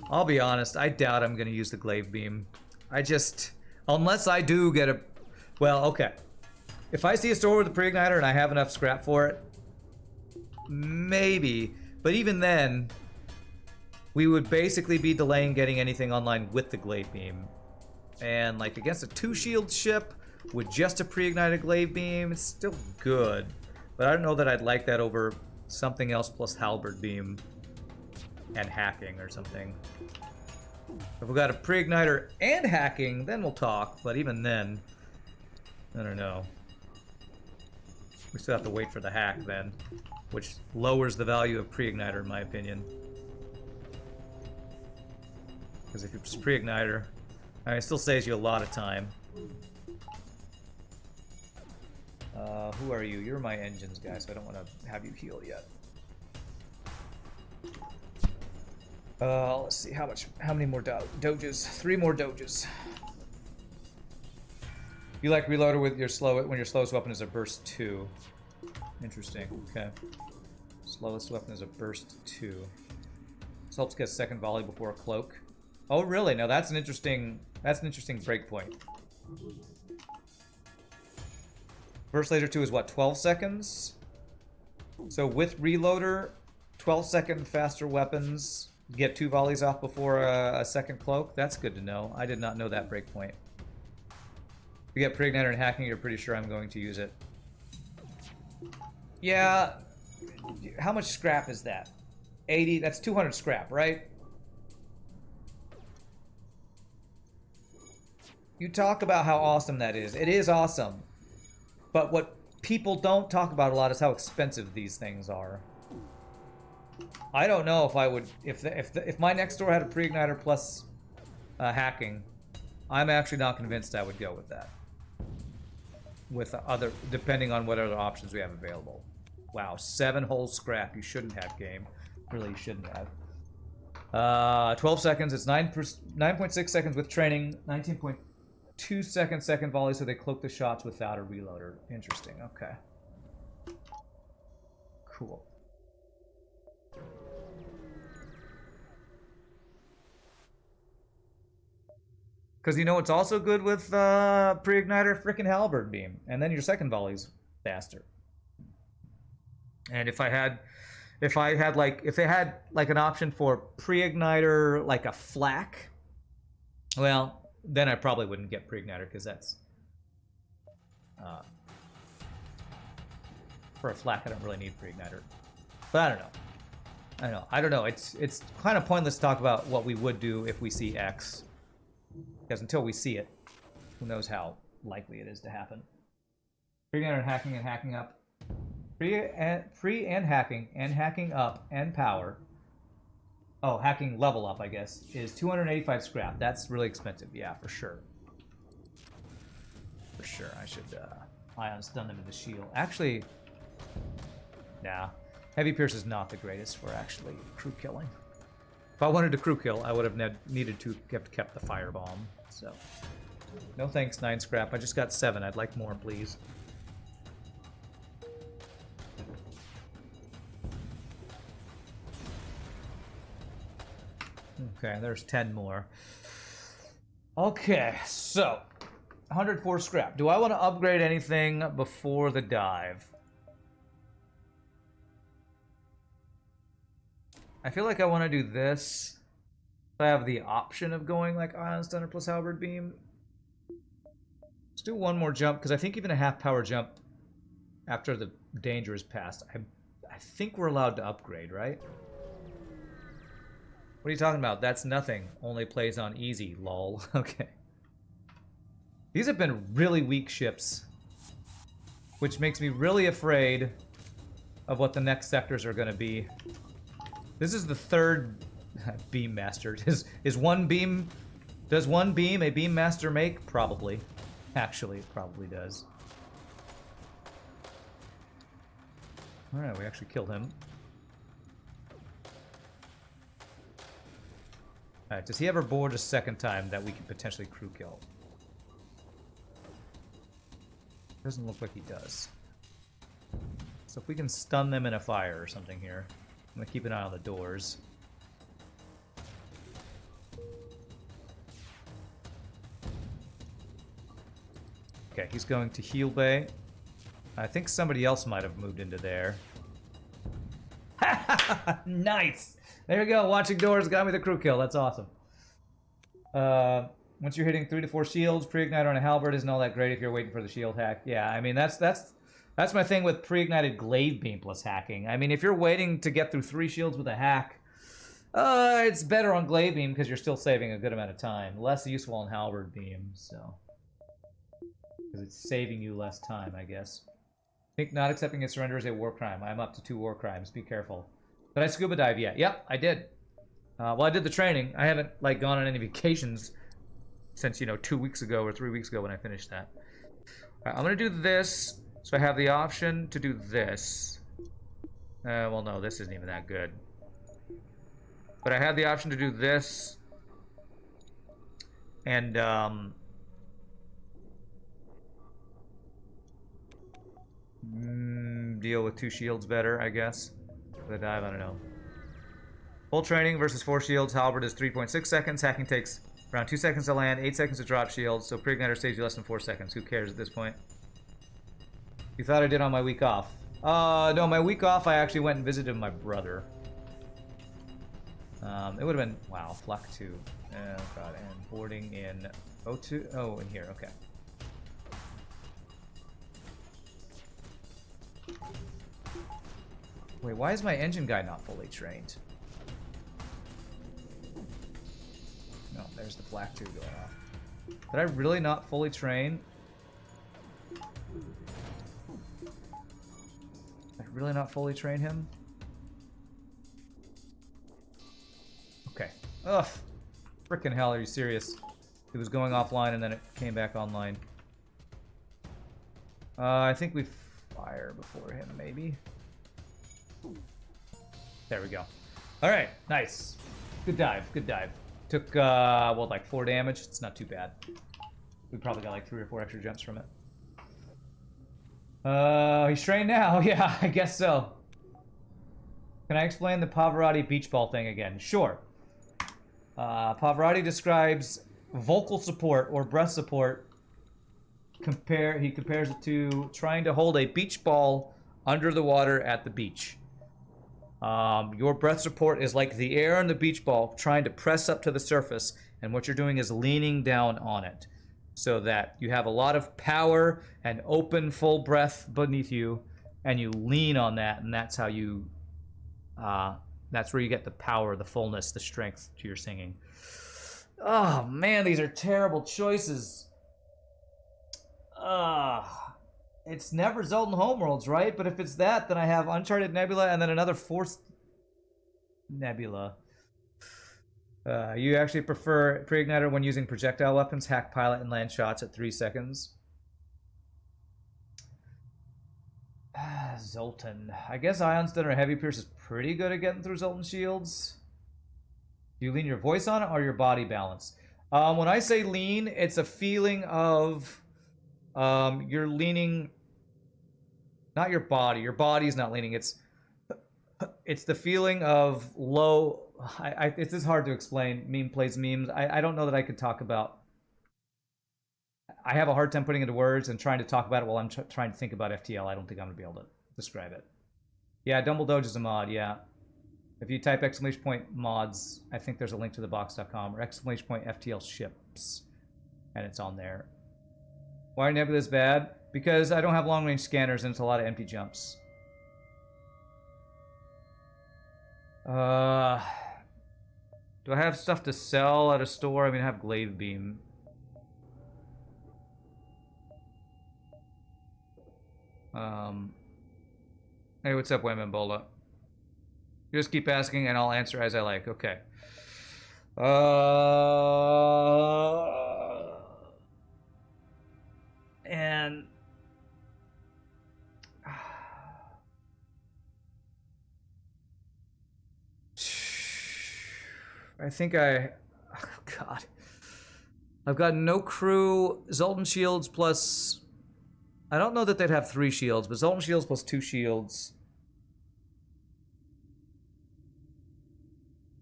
I'll be honest, I doubt I'm going to use the glaive beam. I just... Unless I do get a... Well, okay. If I see a store with a pre-igniter and I have enough scrap for it, maybe. But even then, we would basically be delaying getting anything online with the glaive beam. And, like, against a 2-shield ship with just a pre-ignited glaive beam, it's still good. But I don't know that I'd like that over something else plus halberd beam and hacking or something. If we got a pre-igniter and hacking, then we'll talk. But even then, I don't know. We still have to wait for the hack then, which lowers the value of pre-igniter in my opinion. Because if it's pre-igniter, I mean, it still saves you a lot of time. Who are you? You're my engines guy, so I don't want to have you heal yet. Let's see, how many more doges? 3 more doges. You like reloader with your when your slowest weapon is a burst 2. Interesting, okay. Slowest weapon is a burst 2. This helps get second volley before a cloak. Oh really? Now that's an interesting breakpoint. Burst laser 2 is what, 12 seconds? So with reloader, 12-second faster weapons get 2 volleys off before a second cloak. That's good to know. I did not know that breakpoint. If you get pre-igniter and hacking, you're pretty sure I'm going to use it. Yeah. How much scrap is that? 80? That's 200 scrap, right? You talk about how awesome that is. It is awesome. But what people don't talk about a lot is how expensive these things are. I don't know if I would... If my next door had a pre-igniter plus hacking, I'm actually not convinced I would go with that. With other... Depending on what other options we have available. Wow, 7 whole scrap. You shouldn't have, game. Really, you shouldn't have. 12 seconds. It's 9.6 seconds with training. 19.2 seconds second volley, so they cloak the shots without a reloader. Interesting. Okay. Cool. Because you know it's also good with pre-igniter frickin' halberd beam, and then your second volley's faster. And if they had like an option for pre-igniter like a flak, well, then I probably wouldn't get pre-igniter because that's for a flak I don't really need pre-igniter. But I don't know. It's kind of pointless to talk about what we would do if we see X. Because until we see it, who knows how likely it is to happen. Pre-igniter and hacking up. Pre and hacking up and power. Oh, hacking level up, I guess, is 285 scrap. That's really expensive, yeah, for sure. For sure, I should ion stun them in the shield. Actually, nah. Heavy Pierce is not the greatest for actually crew killing. If I wanted to crew kill, I would have needed to have kept the firebomb. So, no thanks, 9 scrap. I just got 7. I'd like more, please. Okay, there's 10 more. Okay, so 104 scrap. Do I want to upgrade anything before the dive? I feel like I want to do this. I have the option of going like Ion Stunner plus Halberd Beam. Let's do one more jump, because I think even a half power jump after the danger is passed, I think we're allowed to upgrade, right? What are you talking about? That's nothing. Only plays on easy, lol. Okay. These have been really weak ships, which makes me really afraid of what the next sectors are going to be. This is the third beam master. Is one beam... Does one beam a beam master make? Probably. Actually, it probably does. Alright, we actually killed him. Alright, does he ever board a second time that we could potentially crew kill? Doesn't look like he does. So if we can stun them in a fire or something here. I'm gonna keep an eye on the doors. Okay, he's going to heal bay. I think somebody else might have moved into there. Nice! There you go, watching doors got me the crew kill. That's awesome. Once you're hitting 3 to 4 shields, pre-igniter on a halberd isn't all that great if you're waiting for the shield hack. Yeah, I mean, that's my thing with pre-ignited glaive beam plus hacking. I mean, if you're waiting to get through 3 shields with a hack, it's better on glaive beam because you're still saving a good amount of time. Less useful on halberd beam, so... because it's saving you less time, I guess. I think not accepting a surrender is a war crime. I'm up to 2 war crimes. Be careful. Did I scuba dive yet? Yep, I did. Well, I did the training. I haven't, like, gone on any vacations since, you know, 2 weeks ago or 3 weeks ago when I finished that. All right, I'm going to do this. So I have the option to do this. Well, no, this isn't even that good. But I have the option to do this. And, deal with 2 shields better, I guess. For the dive, I don't know. Full training versus 4 shields. Halberd is 3.6 seconds. Hacking takes around 2 seconds to land, 8 seconds to drop shields. So pre-igniter saves you less than 4 seconds. Who cares at this point? You thought I did on my week off? No, my week off I actually went and visited my brother. It would have been, wow, Flak 2. Oh god, and boarding in O2. Oh, in here, okay. Wait, why is my engine guy not fully trained? No, there's the Flak 2 going off. Did I really not fully train? Did I really not fully train him? Okay. Ugh. Frickin' hell, are you serious? It was going offline and then it came back online. I think we fire before him, maybe. There we go. Alright, nice. Good dive, good dive. Took, well, like 4 damage. It's not too bad. We probably got like 3 or 4 extra jumps from it. He's trained now. Yeah, I guess so. Can I explain the Pavarotti beach ball thing again? Sure. Pavarotti describes vocal support or breath support. He compares it to trying to hold a beach ball under the water at the beach. Your breath support is like the air on the beach ball trying to press up to the surface, and what you're doing is leaning down on it so that you have a lot of power and open full breath beneath you, and you lean on that, and that's how you that's where you get the power, the fullness, the strength to your singing. Oh man, these are terrible choices. It's never Zelda Homeworlds, right? But if it's that, then I have Uncharted Nebula and then another 4th Nebula. You actually prefer pre-igniter when using projectile weapons, hack pilot, and land shots at 3 seconds. Zoltan. I guess Ion Stun or Heavy Pierce is pretty good at getting through Zoltan shields. Do you lean your voice on it or your body balance? When I say lean, it's a feeling of you're leaning, not your body. Your body's not leaning. It's the feeling of low. It's just hard to explain. Meme plays memes. I don't know that I could talk about. I have a hard time putting into words and trying to talk about it while I'm trying to think about FTL. I don't think I'm gonna be able to describe it. Yeah, Dumble Doge is a mod. Yeah, if you type !mods, I think there's a link to the box.com or !FTL ships, and it's on there. Why are Nebula's bad? Because I don't have long range scanners and it's a lot of empty jumps. Do I have stuff to sell at a store? I mean, I have Glaive Beam. Hey, what's up, Wayman? You just keep asking and I'll answer as I like. Okay. And I think oh God. I've got no crew, Zoltan shields plus, I don't know that they'd have 3 shields, but Zoltan shields plus 2 shields.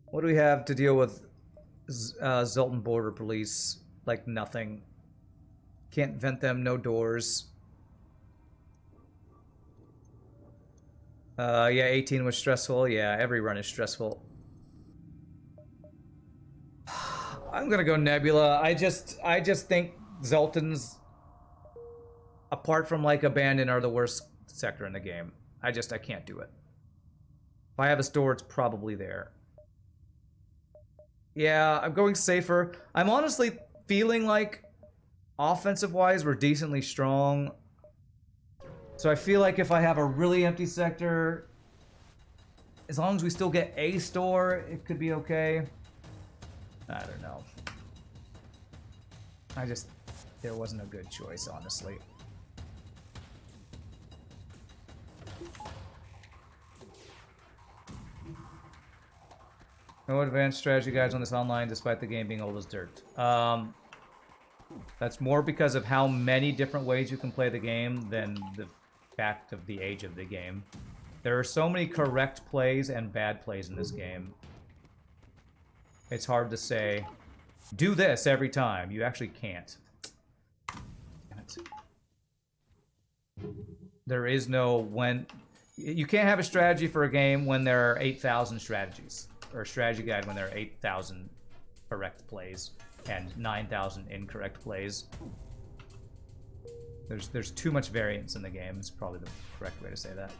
What do we have to deal with Zoltan border police? Like nothing. Can't vent them, no doors. Yeah, 18 was stressful. Yeah, every run is stressful. I'm gonna go Nebula. I just think Zoltans, apart from like Abandon, are the worst sector in the game. I can't do it. If I have a store, it's probably there. Yeah, I'm going safer. I'm honestly feeling like offensive-wise, we're decently strong. So I feel like if I have a really empty sector, as long as we still get a store, it could be okay. I don't know. There wasn't a good choice, honestly. No advanced strategy guides on this online, despite the game being old as dirt. That's more because of how many different ways you can play the game than the fact of the age of the game. There are so many correct plays and bad plays in this game. It's hard to say, do this every time. You actually can't. Damn it. There is no when... You can't have a strategy for a game when there are 8,000 strategies. Or a strategy guide when there are 8,000 correct plays and 9,000 incorrect plays. There's too much variance in the game. It's probably the correct way to say that.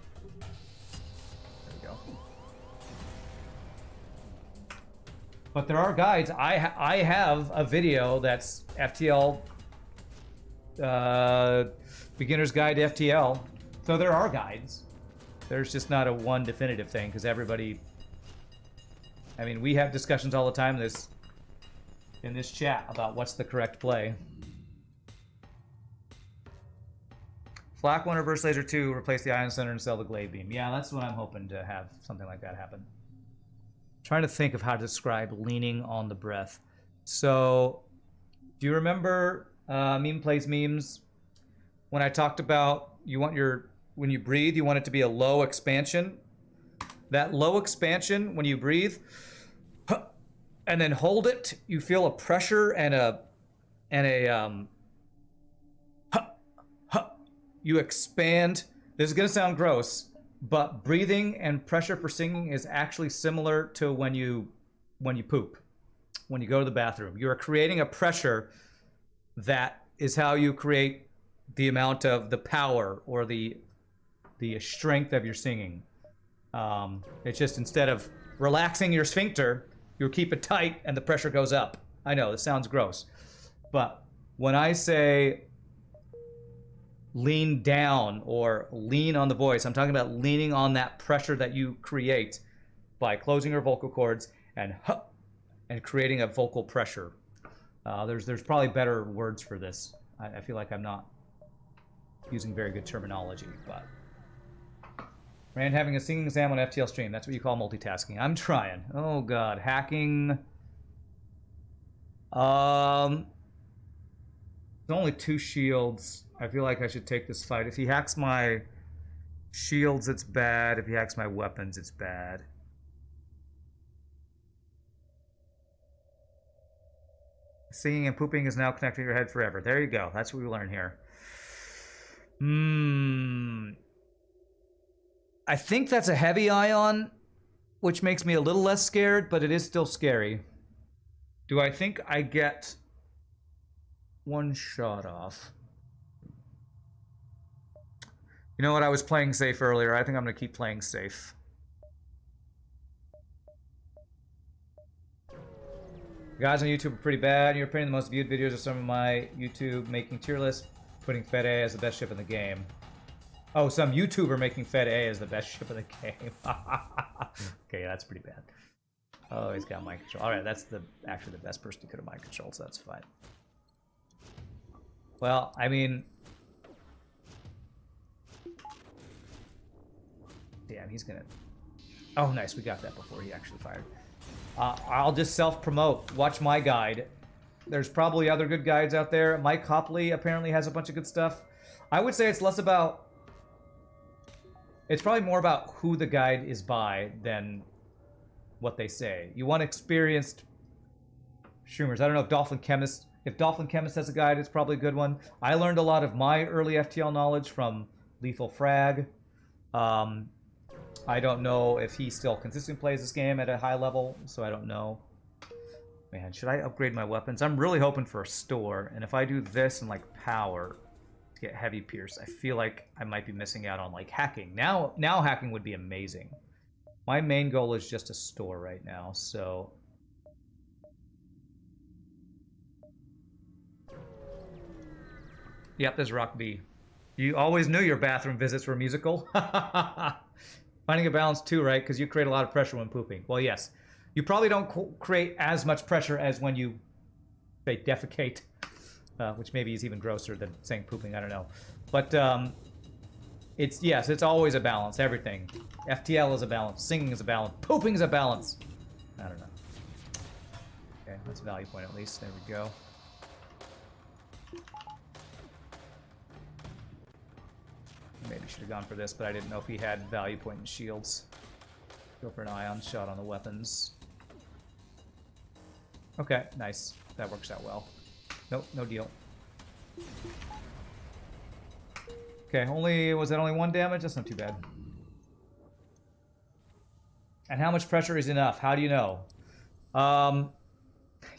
There we go. But there are guides. I have a video that's FTL beginner's guide to FTL. So there are guides. There's just not a one definitive thing because everybody. I mean, we have discussions all the time in this chat about what's the correct play. Flak 1 Reverse Laser 2, replace the Ion Center and sell the Glaive Beam. Yeah, that's what I'm hoping to have something like that happen. Trying to think of how to describe leaning on the breath. So, do you remember Meme Plays Memes? When I talked about when you breathe, you want it to be a low expansion. That low expansion, when you breathe, and then hold it, you feel a pressure and you expand. This is gonna sound gross, but breathing and pressure for singing is actually similar to when you poop, when you go to the bathroom. You are creating a pressure that is how you create the amount of the power or the strength of your singing. It's just instead of relaxing your sphincter, you keep it tight and the pressure goes up. I know, this sounds gross. But when I say lean down or lean on the voice, I'm talking about leaning on that pressure that you create by closing your vocal cords and creating a vocal pressure. There's probably better words for this. I feel like I'm not using very good terminology, but Rand having a singing exam on FTL stream. That's what you call multitasking. I'm trying. Oh god, hacking. There's only 2 shields. I feel like I should take this fight. If he hacks my shields, it's bad. If he hacks my weapons, it's bad. Singing and pooping is now connected to your head forever. There you go. That's what we learn here. I think that's a heavy ion, which makes me a little less scared, but it is still scary. Do I think I get 1 shot off? You know what? I was playing safe earlier. I think I'm going to keep playing safe. You guys on YouTube are pretty bad. You're putting the most viewed videos of some of my YouTube making tier list, putting Fed A as the best ship in the game. Oh, some YouTuber making Fed A as the best ship in the game. Okay, that's pretty bad. Oh, he's got mind control. Alright, that's actually the best person who could have mind control, so that's fine. Well, I mean... Damn, he's gonna... Oh, nice, we got that before he actually fired. I'll just self-promote. Watch my guide. There's probably other good guides out there. Mike Hopley apparently has a bunch of good stuff. I would say it's less about... It's probably more about who the guide is by than what they say. You want experienced streamers. I don't know if Dolphin Chemist... If Dolphin Chemist has a guide, it's probably a good one. I learned a lot of my early FTL knowledge from Lethal Frag. I don't know if he still consistently plays this game at a high level, so I don't know. Man, should I upgrade my weapons? I'm really hoping for a store, and if I do this and, like, power to get heavy pierce, I feel like I might be missing out on, like, hacking. Now hacking would be amazing. My main goal is just a store right now, so... Yep, there's Rock B. You always knew your bathroom visits were musical. Finding a balance too, right? Because you create a lot of pressure when pooping. Well, yes. You probably don't create as much pressure as when you, say, defecate, which maybe is even grosser than saying pooping. I don't know. But it's always a balance. Everything. FTL is a balance. Singing is a balance. Pooping is a balance. I don't know. Okay, that's a value point at least. There we go. Maybe should have gone for this, but I didn't know if he had value point and shields. Go for an ion shot on the weapons. Okay, nice. That works out well. Nope, no deal. Okay, was that only 1 damage? That's not too bad. And how much pressure is enough? How do you know?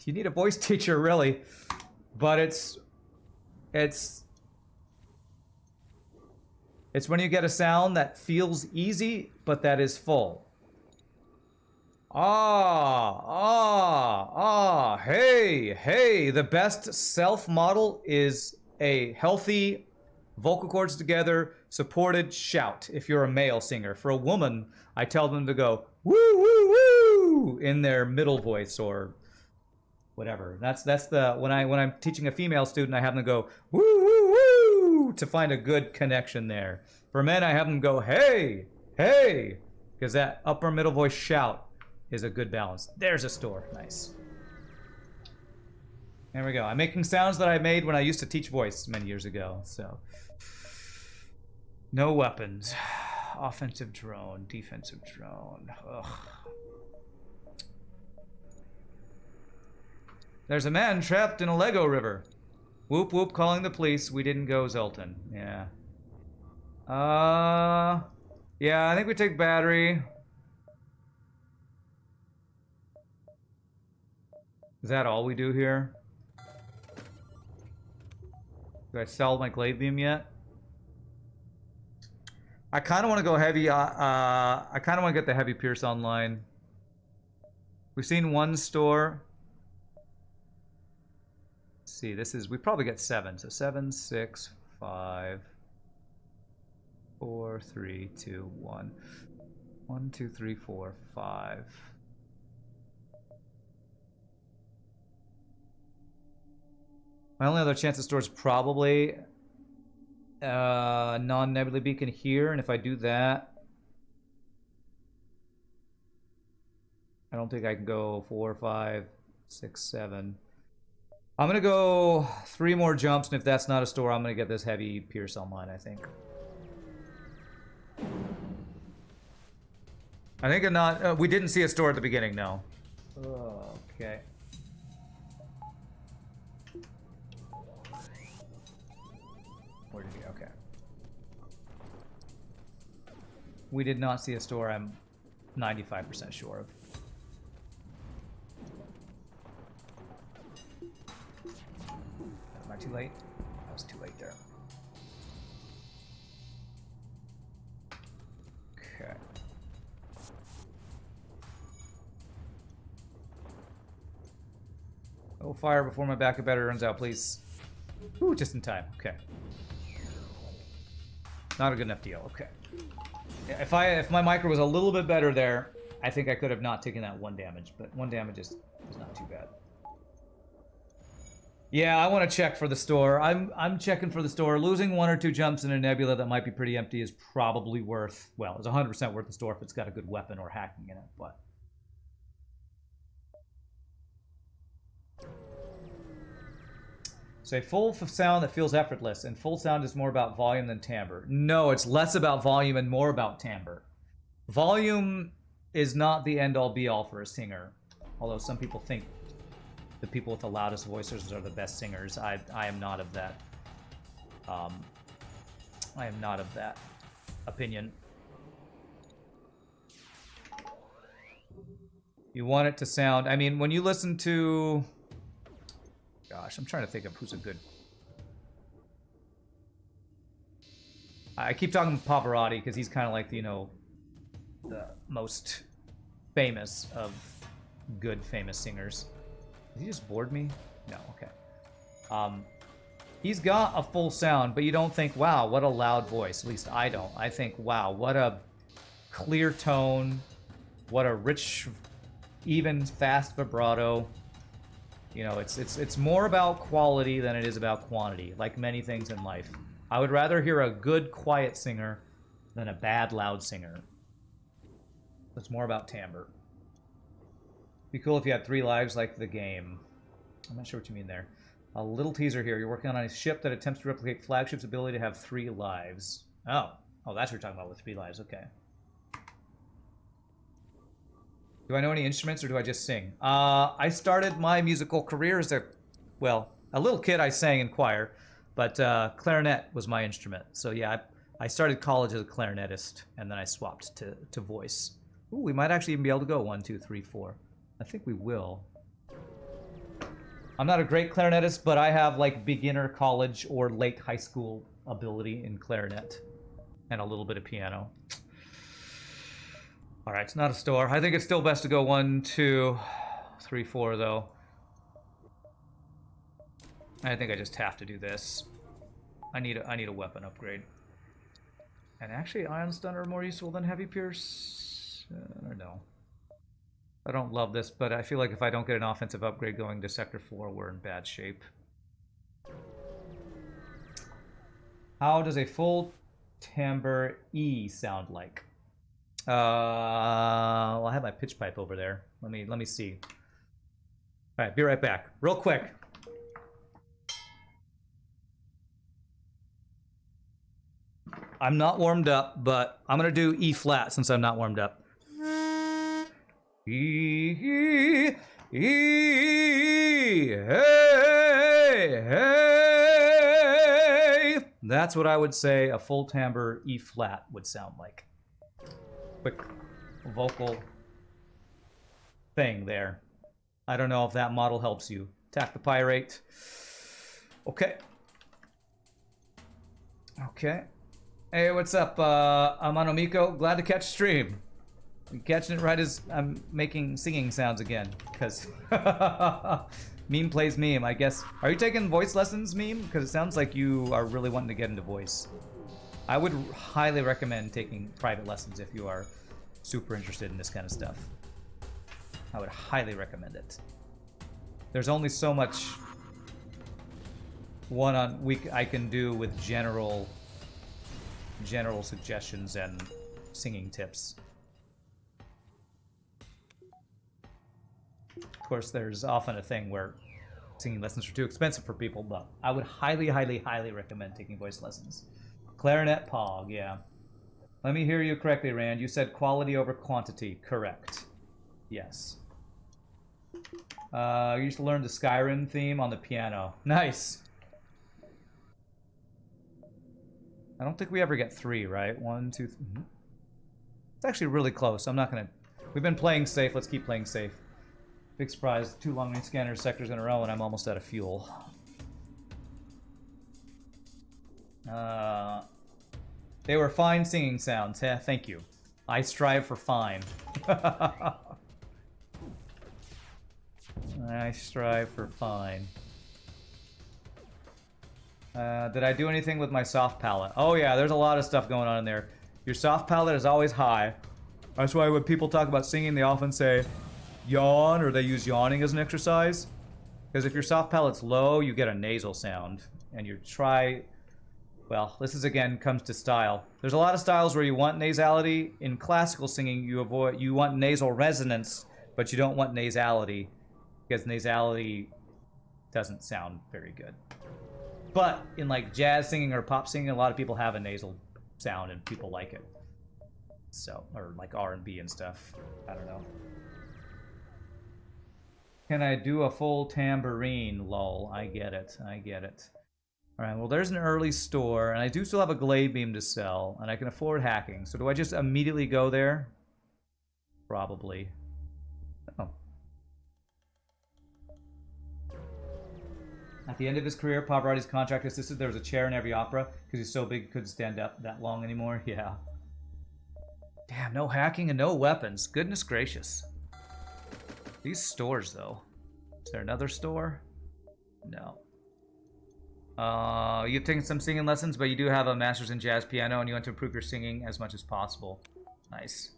You need a voice teacher, really. But it's when you get a sound that feels easy, but that is full. Hey, the best self-model is a healthy, vocal cords together, supported shout if you're a male singer. For a woman, I tell them to go, woo, woo, woo, in their middle voice or whatever. That's the, when I'm teaching a female student, I have them go, woo, woo, woo, to find a good connection there. For men, I have them go, hey, hey, because that upper middle voice shout is a good balance. There's a store. Nice. There we go. I'm making sounds that I made when I used to teach voice many years ago. So, no weapons. Offensive drone, defensive drone. Ugh. There's a man trapped in a Lego river. Whoop whoop, calling the police. We didn't go, Zoltan. Yeah. Yeah, I think we take battery. Is that all we do here? Do I sell my glaive beam yet? I kind of want to go heavy. I kind of want to get the heavy pierce online. We've seen 1 store. Let's see, we probably get 7. So 7, 6, 5, 4, 3, 2, 1. 1, 2, 3, 4, 5. My only other chance at store is probably non-nebula beacon here, and if I do that, I don't think I can go 4, 5, 6, 7. I'm gonna go 3 more jumps, and if that's not a store, I'm gonna get this heavy Pierce on mine, I think. I think not. We didn't see a store at the beginning, no. Okay. Where did he? Okay. We did not see a store, I'm 95% sure of. Am I too late? I was too late there. Okay. Oh, fire before my backup battery runs out, please. Ooh, just in time. Okay. Not a good enough deal. Okay. If my micro was a little bit better there, I think I could have not taken that 1 damage, but 1 damage is not too bad. Yeah, I want to check for the store. I'm checking for the store. Losing 1 or 2 jumps in a nebula that might be pretty empty is probably worth, well, it's 100% worth the store if it's got a good weapon or hacking in it, but so a full sound that feels effortless, and full sound is more about volume than timbre. No, it's less about volume and more about timbre. Volume is not the end-all be-all for a singer, although some people think the people with the loudest voices are the best singers. I am not of that. I am not of that opinion. You want it to sound... I mean, when you listen to... Gosh, I'm trying to think of who's a good... I keep talking Pavarotti because he's kind of like, you know, the most famous of good famous singers. Did he just bored me? No, okay. He's got a full sound, but you don't think, wow, what a loud voice. At least I don't. I think, wow, what a clear tone. What a rich, even, fast vibrato. You know, it's more about quality than it is about quantity, like many things in life. I would rather hear a good, quiet singer than a bad, loud singer. It's more about timbre. Be cool if you had 3 lives like the game. I'm not sure what you mean there. A little teaser here. You're working on a ship that attempts to replicate Flagship's ability to have 3 lives. Oh, that's what you're talking about with 3 lives. Okay. Do I know any instruments or do I just sing? I started my musical career as a little kid. I sang in choir, but clarinet was my instrument. So yeah, I started college as a clarinetist, and then I swapped to voice. Ooh, we might actually even be able to go 1, 2, 3, 4. I think we will. I'm not a great clarinetist, but I have like beginner college or late high school ability in clarinet and a little bit of piano. All right, it's not a store. I think it's still best to go 1, 2, 3, 4 though. I think I just have to do this. I need a weapon upgrade. And actually, Ion Stun are more useful than Heavy Pierce. I don't know. I don't love this, but I feel like if I don't get an offensive upgrade going to Sector 4, we're in bad shape. How does a full timbre E sound like? Well, I have my pitch pipe over there. Let me see. All right, be right back. Real quick. I'm not warmed up, but I'm gonna do E flat since I'm not warmed up. E, hey, hey. That's what I would say a full timbre E flat would sound like. Quick vocal thing there. I don't know if that model helps you. Attack the Pirate. Okay. Okay. Hey, what's up? I'm Anomiko. Glad to catch stream. I'm catching it right as I'm making singing sounds again, because meme plays meme, I guess. Are you taking voice lessons, meme? Because it sounds like you are really wanting to get into voice. I would highly recommend taking private lessons if you are super interested in this kind of stuff. I would highly recommend it. There's only so much one-on-week I can do with general suggestions and singing tips. Of course, there's often a thing where singing lessons are too expensive for people, but I would highly, highly, highly recommend taking voice lessons. Clarinet Pog, yeah. Let me hear you correctly, Rand. You said quality over quantity. Correct. Yes. I used to learn the Skyrim theme on the piano. Nice. I don't think we ever get 3, right? 1, 2, 3. It's actually really close. I'm not gonna... We've been playing safe. Let's keep playing safe. Big surprise. 2 long-range scanner sectors in a row, and I'm almost out of fuel. They were fine singing sounds. Yeah, thank you. I strive for fine. I strive for fine. Did I do anything with my soft palette? Oh yeah, there's a lot of stuff going on in there. Your soft palette is always high. That's why when people talk about singing, they often say yawn, or they use yawning as an exercise. Because if your soft palette's low, you get a nasal sound. And you try... Well, this is again comes to style. There's a lot of styles where you want nasality. In classical singing, you want nasal resonance, but you don't want nasality, because nasality doesn't sound very good. But in like jazz singing or pop singing, a lot of people have a nasal sound and people like it. So, or like R&B and stuff. I don't know. Can I do a full tambourine? Lol. I get it. I get it. Alright, well there's an early store, and I do still have a glade beam to sell, and I can afford hacking. So do I just immediately go there? Probably. Oh. At the end of his career, Pavarotti's contract insisted there was a chair in every opera, because he's so big he couldn't stand up that long anymore. Yeah. Damn, no hacking and no weapons. Goodness gracious. These stores, though. Is there another store? No. You've taken some singing lessons, but you do have a master's in jazz piano, and you want to improve your singing as much as possible. Nice.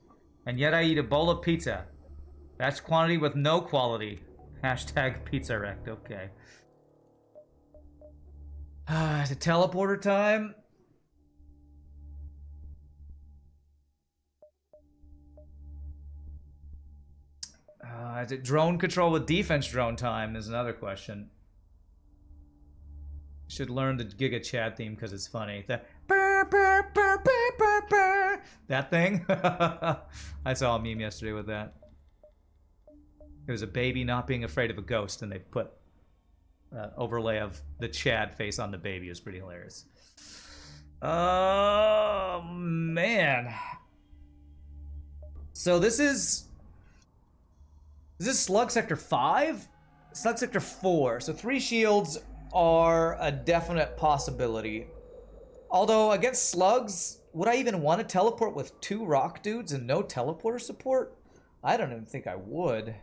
And yet I eat a bowl of pizza. That's quantity with no quality. Hashtag pizza wrecked. Okay. Is it teleporter time? Is it drone control with defense drone time is another question. Should learn the Giga Chad theme because it's funny. That thing. I saw a meme yesterday with that. It was a baby not being afraid of a ghost, and they put overlay of the Chad face on the baby. It was pretty hilarious. Oh man. So this is Slug Sector 5? Slug Sector 4. So 3 shields are a definite possibility. Although, against slugs, would I even want to teleport with 2 rock dudes and no teleporter support? I don't even think I would.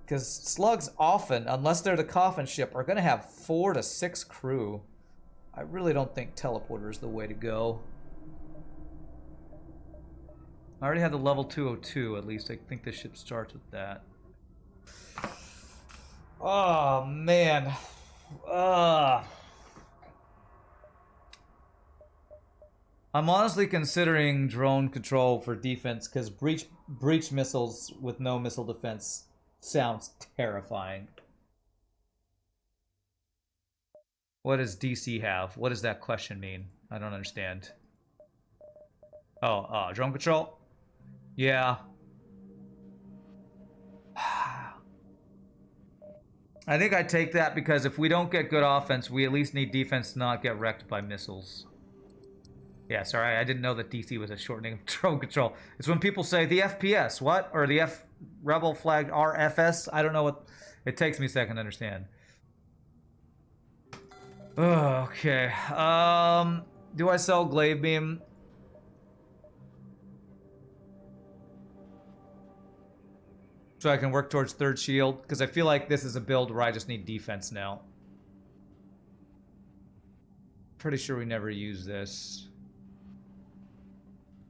Because slugs often, unless they're the coffin ship, are going to have 4 to 6 crew. I really don't think teleporter is the way to go. I already had the level 202, at least. I think this ship starts with that. Oh, man. I'm honestly considering drone control for defense, because breach missiles with no missile defense sounds terrifying. What does DC have? What does that question mean? I don't understand. Oh, drone control? Yeah. I think I take that because if we don't get good offense, we at least need defense to not get wrecked by missiles. Yeah, sorry, I didn't know that DC was a shortening of drone control. It's when people say the FPS, what? Or the rebel flagged RFS? I don't know what... It takes me a second to understand. Okay. Do I sell glaive beam? So I can work towards 3rd shield, because I feel like this is a build where I just need defense now. Pretty sure we never use this.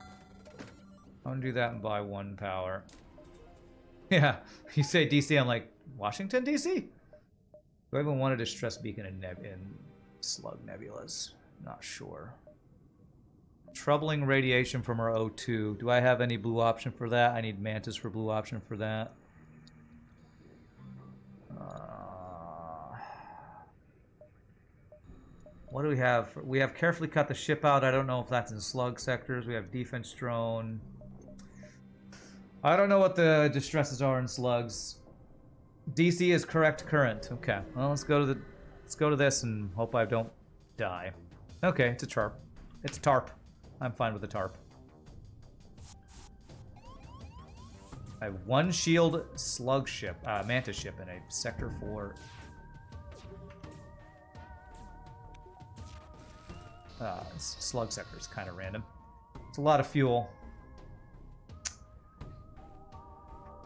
I'm gonna do that and buy 1 power. Yeah, you say DC, I'm like, Washington, DC? Do I even want a distress beacon in Slug Nebulas? Not sure. Troubling radiation from our O2. Do I have any blue option for that? I need Mantis for blue option for that. What do we have? We have carefully cut the ship out. I don't know if that's in slug sectors. We have defense drone. I don't know what the distresses are in slugs. DC is correct current. Okay. Well, let's go to this and hope I don't die. Okay, it's a tarp. It's a tarp. I'm fine with the tarp. I have one shield slug ship, mantis ship in a sector 4. Slug sector is kind of random. It's a lot of fuel.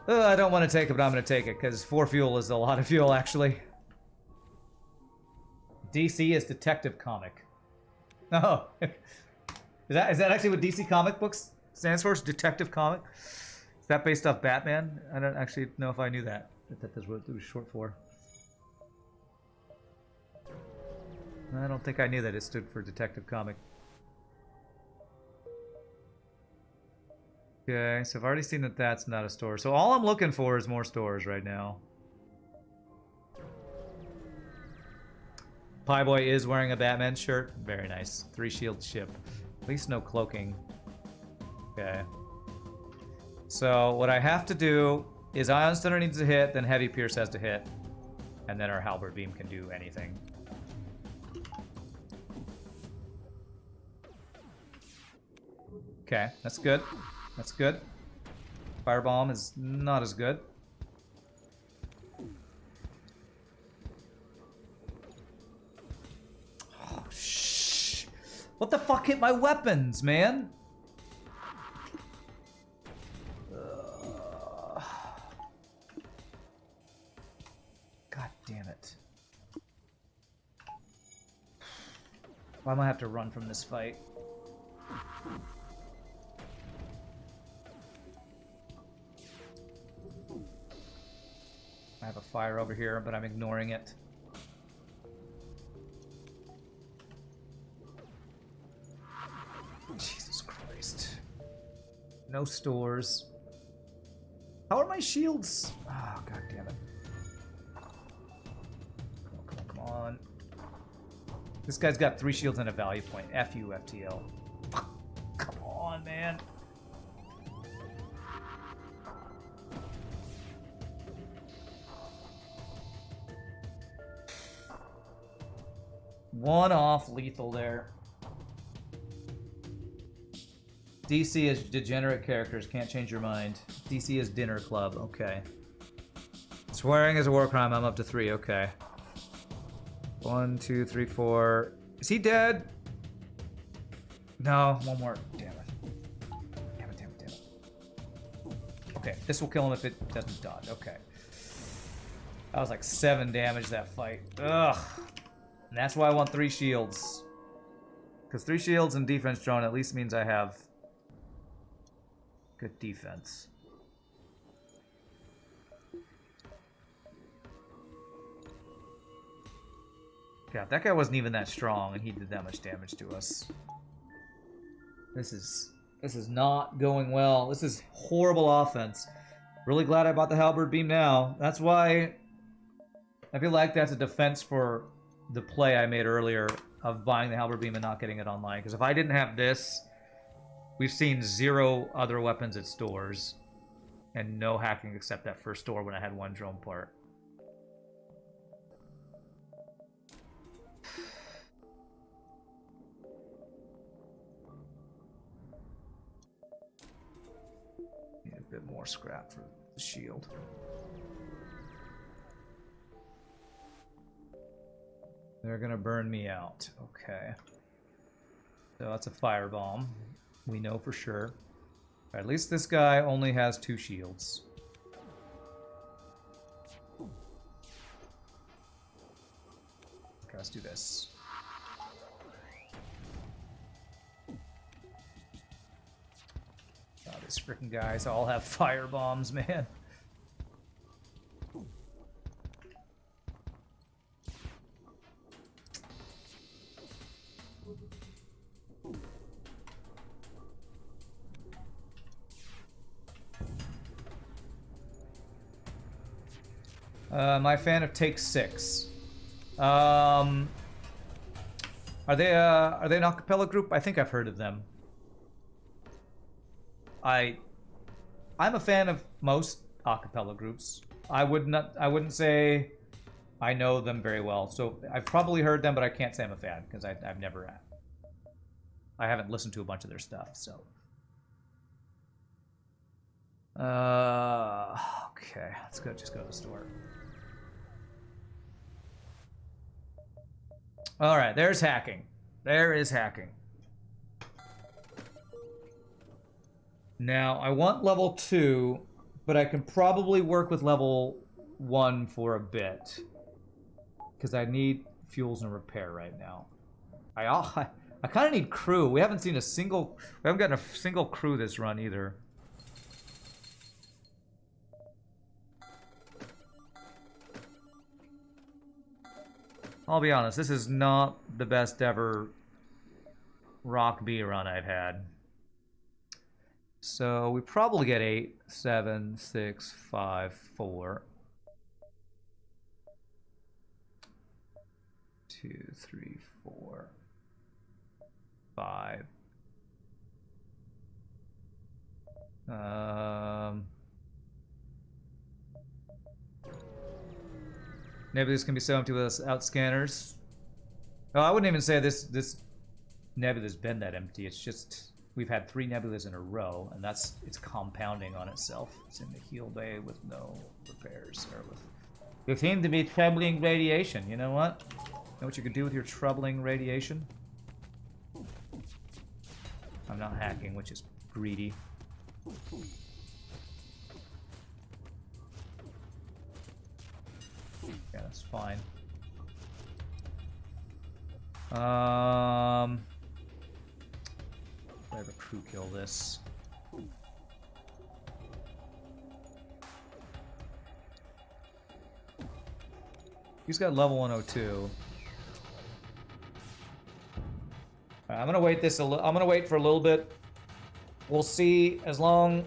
I don't want to take it, but I'm going to take it, because 4 fuel is a lot of fuel, actually. DC is Detective Comic. Oh. is that actually what DC Comic Books stands for? Is Detective Comic? Is that based off Batman? I don't actually know if I knew that. That was what it was short for. I don't think I knew that it stood for Detective Comic. Okay, so I've already seen that that's not a store. So all I'm looking for is more stores right now. Pie Boy is wearing a Batman shirt. Very nice. 3 shield ship. At least no cloaking. Okay. So what I have to do is Ion Stunner needs to hit, then Heavy Pierce has to hit. And then our Halberd Beam can do anything. Okay, that's good. That's good. Firebomb is not as good. Oh, shh. What the fuck hit my weapons, man? God damn it. Why am I have to run from this fight? I have a fire over here, but I'm ignoring it. Jesus Christ. No stores. How are my shields? Oh, God damn it. Come on. This guy's got 3 shields and a value point. F you, FTL. Come on, man. One off lethal there. DC is degenerate characters. Can't change your mind. DC is dinner club. Okay. Swearing is a war crime. I'm up to 3. Okay. 1, 2, 3, 4. Is he dead? No. One more. Damn it. Damn it, damn it, damn it. Okay. This will kill him if it doesn't dodge. Okay. That was like 7 damage that fight. Ugh. And that's why I want 3 shields. Because 3 shields and defense drone at least means I have good defense. God, that guy wasn't even that strong and he did that much damage to us. This is not going well. This is horrible offense. Really glad I bought the Halberd Beam now. That's why I feel like that's a defense for the play I made earlier of buying the Halberd Beam and not getting it online. Because if I didn't have this, we've seen 0 other weapons at stores and no hacking except that first store when I had 1 drone part. Need a bit more scrap for the shield. They're gonna burn me out. Okay. So that's a firebomb. We know for sure. At least this guy only has 2 shields. Okay, let's do this. Oh, these freaking guys all have fire bombs, man. My fan of Take 6. Are they an acapella group? I think I've heard of them. I'm a fan of most acapella groups. I wouldn't say I know them very well. So I've probably heard them, but I can't say I'm a fan because I haven't listened to a bunch of their stuff. So okay, just go to the store. All right, there's hacking. There is hacking. Now, I want level 2, but I can probably work with level 1 for a bit. Because I need fuels and repair right now. I kind of need crew. We haven't gotten a single crew this run either. I'll be honest, this is not the best ever Rock B run I've had. So we probably get 8, 7, 6, 5, 4. 2, 3, 4, 5. Nebulas can be so empty without scanners. Oh, I wouldn't even say this nebula's been that empty. It's just we've had 3 nebulas in a row, and it's compounding on itself. It's in the heal bay with no repairs, or with. You seem to be troubling radiation. You know what? Know what you could do with your troubling radiation? I'm not hacking, which is greedy. Yeah, that's fine. I have a crew kill this. He's got level 102. I'm gonna wait I'm gonna wait for a little bit. We'll see. As long,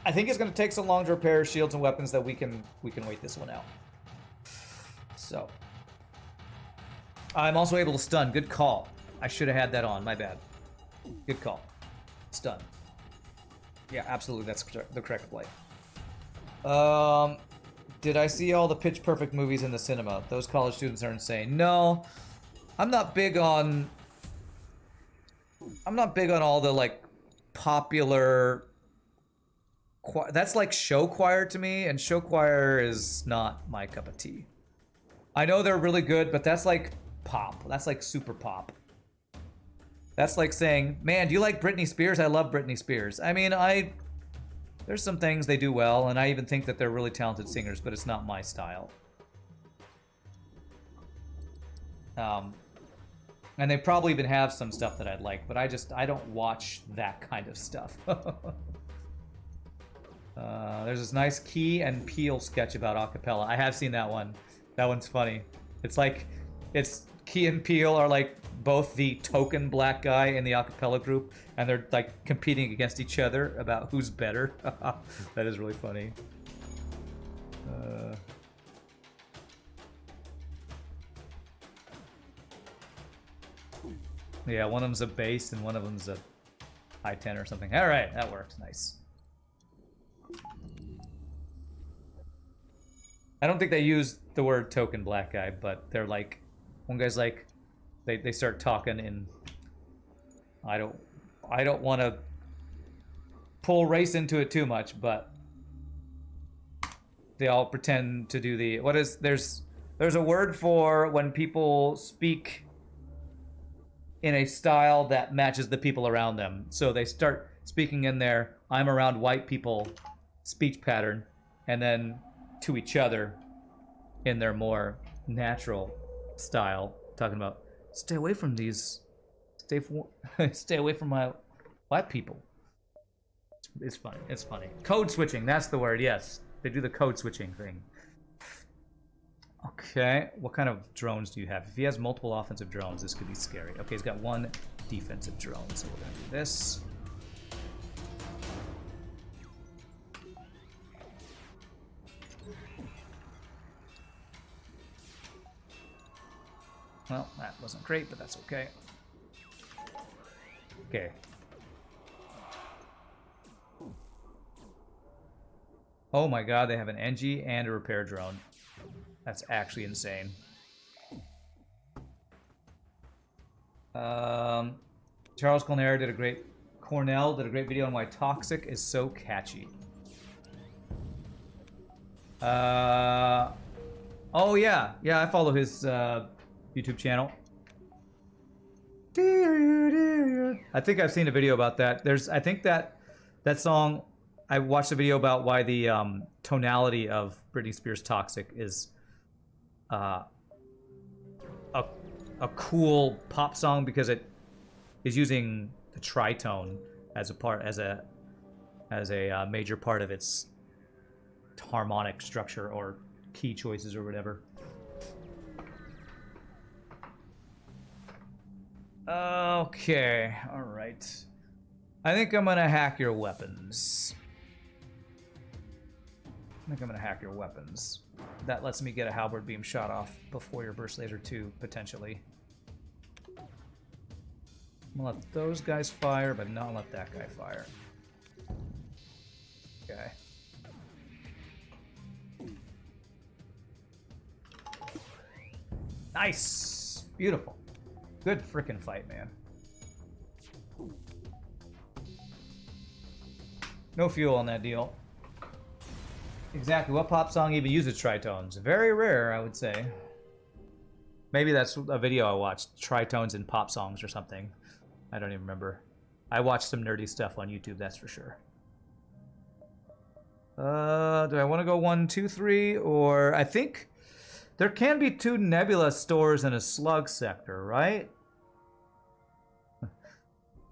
I think it's gonna take so long to repair shields and weapons that we can wait this one out. So, I'm also able to stun. Good call. I should have had that on. My bad. Good call. Stun. Yeah, absolutely. That's the correct play. Did I see all the Pitch Perfect movies in the cinema? Those college students are insane. No, I'm not big on all the like popular that's like show choir to me, and show choir is not my cup of tea. I know they're really good, but that's like pop. That's like super pop. That's like saying, man, do you like Britney Spears? I love Britney Spears. I mean, there's some things they do well, and I even think that they're really talented singers, but it's not my style. And they probably even have some stuff that I'd like, but I don't watch that kind of stuff. There's this nice Key and Peele sketch about acapella. I have seen that one. That one's funny. It's like, Key and Peele are like both the token black guy in the acapella group, and they're like competing against each other about who's better. That is really funny. Yeah, one of them's a bass and one of them's a high tenor or something. All right, that works. Nice. I don't think they use the word token black guy, but they're like, one guy's like, they start talking in, I don't want to pull race into it too much, but they all pretend to do the, there's a word for when people speak in a style that matches the people around them. So they start speaking in their I'm around white people speech pattern, and then to each other in their more natural style, talking about stay away from these, stay away from my white people. It's funny. It's funny. Code switching, that's the word. Yes, they do the code switching thing. Okay, what kind of drones do you have? If he has multiple offensive drones, this could be scary. Okay, he's got one defensive drone, so we're gonna do this. wasn't great, but that's okay. Okay. Oh my god, they have an NG and a repair drone. That's actually insane. Charles Cornell did a great video on why Toxic is so catchy. Oh yeah, I follow his YouTube channel. I think I've seen a video about that. I think that song. I watched a video about why the tonality of Britney Spears' "Toxic" is a cool pop song because it is using the tritone as a major part of its harmonic structure or key choices or whatever. Okay, all right. I think I'm gonna hack your weapons. That lets me get a halberd beam shot off before your burst laser 2, potentially. I'm gonna let those guys fire, but not let that guy fire. Okay. Nice! Beautiful. Good frickin' fight, man. No fuel on that deal. Exactly. What pop song even uses tritones? Very rare, I would say. Maybe that's a video I watched. Tritones in pop songs or something. I don't even remember. I watched some nerdy stuff on YouTube, that's for sure. Do I want to go 1, 2, 3? Or I think there can be 2 nebula stores in a slug sector, right?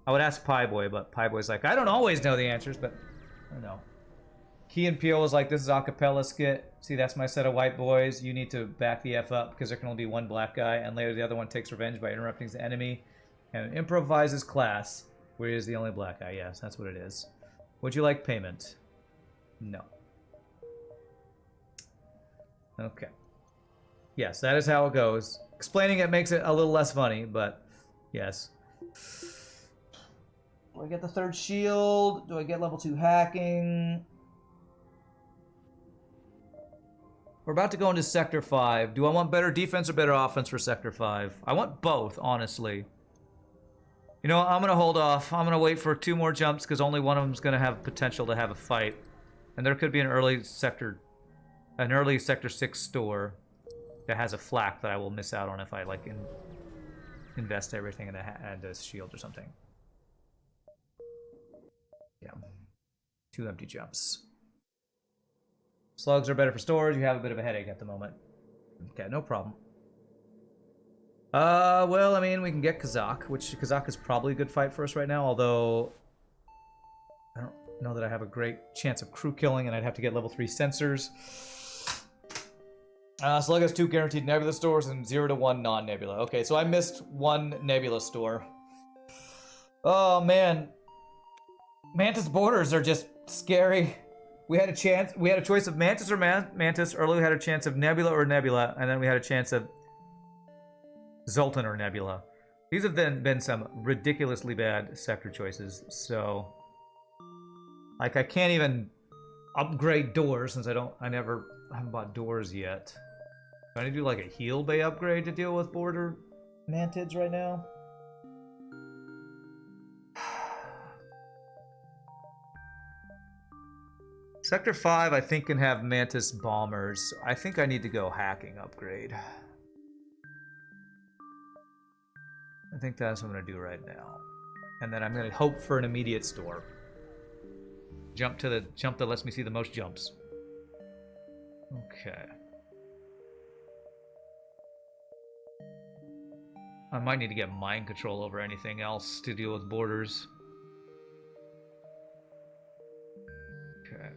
I would ask Pieboy, but Pieboy's like, I don't always know the answers, but I don't know. Key and Peel was like, this is acapella skit. See, that's my set of white boys. You need to back the F up because there can only be one black guy. And later the other one takes revenge by interrupting the enemy and improvises class, where he is the only black guy. Yes, that's what it is. Would you like payment? No. Okay. Yes, that is how it goes. Explaining it makes it a little less funny, but yes. Do I get the 3rd shield? Do I get level 2 hacking? We're about to go into Sector 5. Do I want better defense or better offense for Sector 5? I want both, honestly. You know what? I'm going to hold off. I'm going to wait for 2 more jumps because only one of them is going to have potential to have a fight. And there could be an early Sector 6 store that has a flak that I will miss out on if I like invest everything in a shield or something. Yeah. 2 empty jumps. Slugs are better for stores. You have a bit of a headache at the moment. Okay, no problem. Well, I mean, we can get Kazakh, which Kazakh is probably a good fight for us right now, although I don't know that I have a great chance of crew killing, and I'd have to get level 3 sensors. Slug has 2 guaranteed nebula stores and 0 to 1 non-nebula. Okay, so I missed 1 nebula store. Oh, man. Mantis borders are just scary. We had a choice of Mantis or Mantis. Earlier we had a chance of Nebula or Nebula, and then we had a chance of Zoltan or Nebula. These have been some ridiculously bad sector choices, so like I can't even upgrade doors since I haven't bought doors yet. Do I need to do like a heal bay upgrade to deal with border mantids right now? Sector 5, I think, can have Mantis bombers. I think I need to go hacking upgrade. I think that's what I'm going to do right now. And then I'm going to hope for an immediate store. Jump that lets me see the most jumps. Okay. I might need to get mind control over anything else to deal with borders. Okay.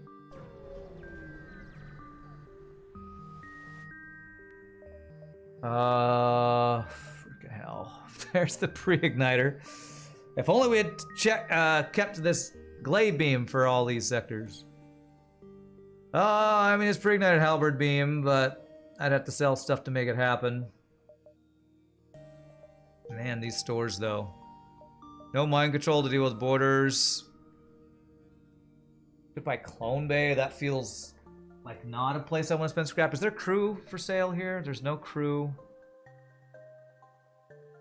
Freaking hell. There's the pre-igniter. If only we had kept this glaive beam for all these sectors. I mean, it's pre-ignited halberd beam, but I'd have to sell stuff to make it happen. Man, these stores, though. No mind control to deal with borders. Goodbye, Clone Bay. That feels like not a place I want to spend scrap. Is there crew for sale here? There's no crew.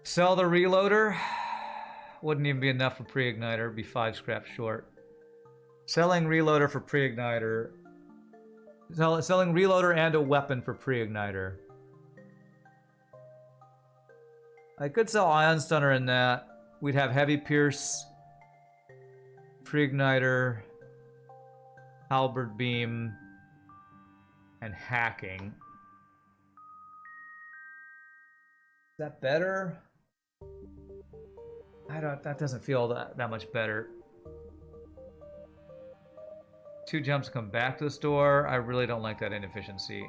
Sell the reloader. Wouldn't even be enough for pre-igniter. Be 5 scrap short. Selling reloader for pre-igniter. Selling reloader and a weapon for pre-igniter. I could sell Ion Stunner in that. We'd have Heavy Pierce, pre-igniter, Halberd Beam, and Hacking. Is that better? That doesn't feel that much better. 2 jumps to come back to the store. I really don't like that inefficiency.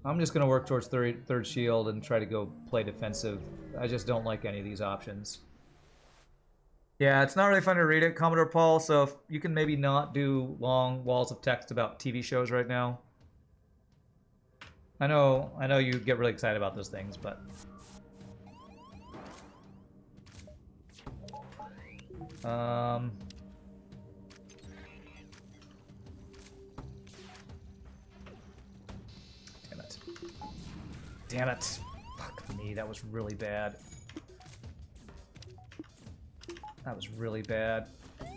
I'm just going to work towards third shield and try to go play defensive. I just don't like any of these options. Yeah, it's not really fun to read it, Commodore Paul, so if you can maybe not do long walls of text about TV shows right now. I know you get really excited about those things, but... Damn it. Fuck me, that was really bad. That was really bad. I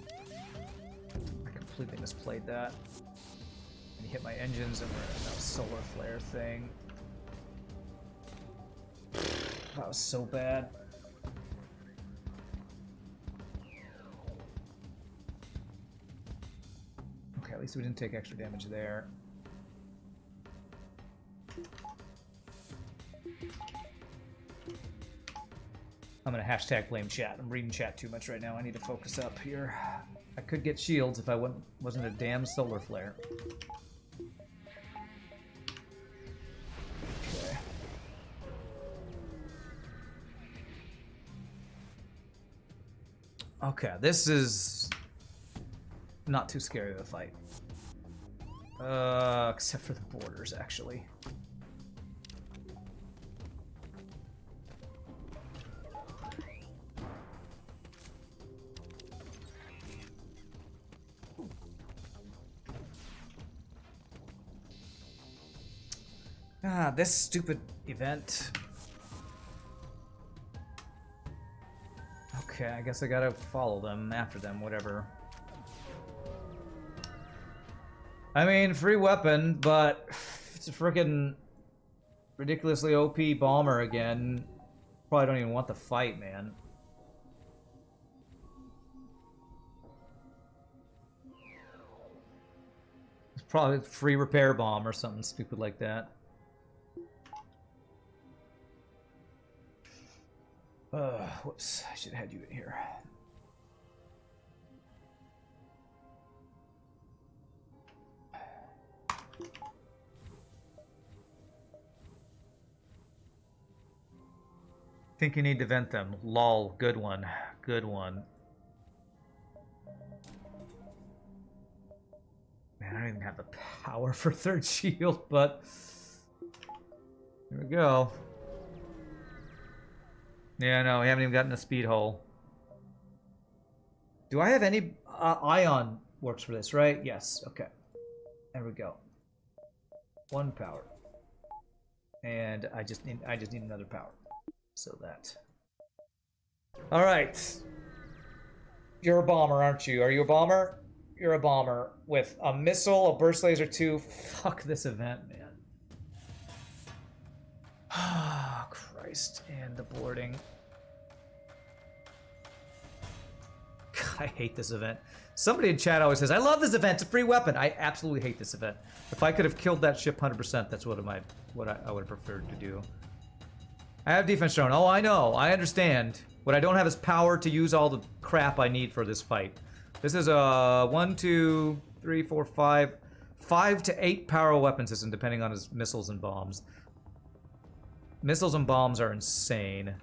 completely misplayed that. And he hit my engines and we're in that solar flare thing. That was so bad. Okay, at least we didn't take extra damage there. I'm gonna hashtag blame chat. I'm reading chat too much right now. I need to focus up here. I could get shields if I wasn't a damn solar flare. Okay. Okay, this is not too scary of a fight. Except for the borders, actually. Ah, this stupid event. Okay, I guess I gotta follow them, after them, whatever. I mean, free weapon, but it's a freaking ridiculously OP bomber again. Probably don't even want the fight, man. It's probably a free repair bomb or something stupid like that. Whoops, I should have had you in here. Think you need to vent them. Lol, good one. Good one. Man, I don't even have the power for third shield, but here we go. Yeah, no, we haven't even gotten a speed hole. Do I have any... ion works for this, right? Yes, okay. There we go. 1 power. And I just need another power. So that. Alright. You're a bomber, aren't you? Are you a bomber? You're a bomber. With a missile, a burst laser 2. Fuck this event, man. Ah, Christ. And the boarding. God, I hate this event. Somebody in chat always says, I love this event, it's a free weapon. I absolutely hate this event. If I could have killed that ship 100%, that's what I would have preferred to do. I have defense drone. Oh, I know. I understand. What I don't have is power to use all the crap I need for this fight. This is a 1, 2, 3, 4, 5 to 8 power weapon system, depending on his missiles and bombs. Missiles and bombs are insane.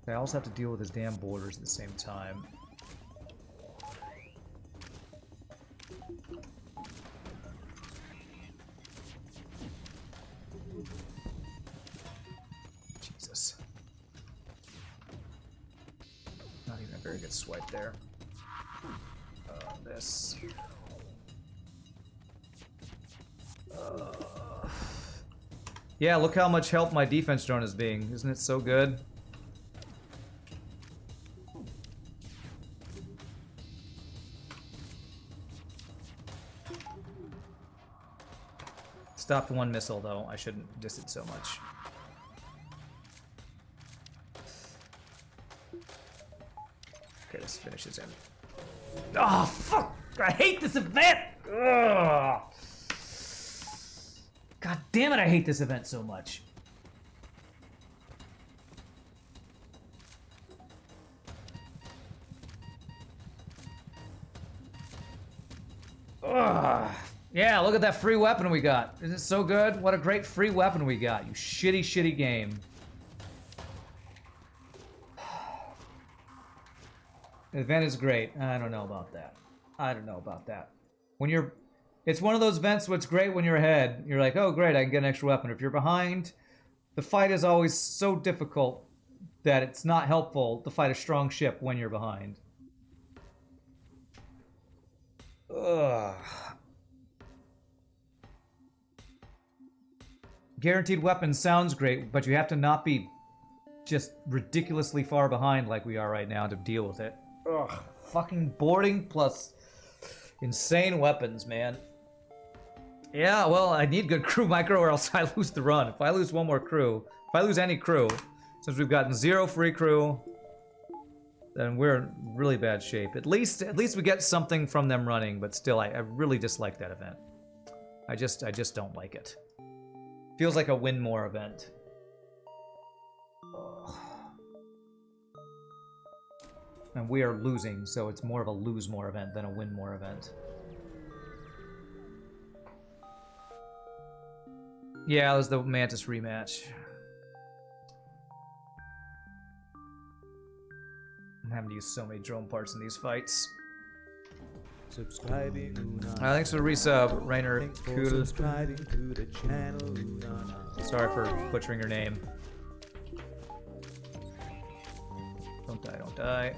I also have to deal with his damn borders at the same time. Jesus. Not even a very good swipe there. This. Yeah, look how much help my defense drone is being. Isn't it so good? Stopped one missile, though. I shouldn't diss it so much. Okay, this finishes him. Oh, fuck! I hate this event! Ugh. God damn it, I hate this event so much. Ugh. Yeah, look at that free weapon we got. Isn't it so good? What a great free weapon we got, you shitty, shitty game. The event is great. I don't know about that. I don't know about that. When you're... It's one of those events what's great when you're ahead. You're like, oh great, I can get an extra weapon. If you're behind, the fight is always so difficult that it's not helpful to fight a strong ship when you're behind. Ugh. Guaranteed weapons sounds great, but you have to not be just ridiculously far behind like we are right now to deal with it. Ugh. Fucking boarding plus insane weapons, man. Yeah, well, I need good crew micro or else I lose the run. If I lose one more crew, if I lose any crew, since we've gotten 0 free crew, then we're in really bad shape. At least we get something from them running, but still, I really dislike that event. I just don't like it. Feels like a win more event. Ugh. And we are losing, so it's more of a lose more event than a win more event. Yeah, it was the Mantis rematch. I'm having to use so many drone parts in these fights. Subscribing. Thanks for the resub, Rainer. Thanks for Cool. subscribing to the channel. Sorry for butchering your name. Don't die, don't die.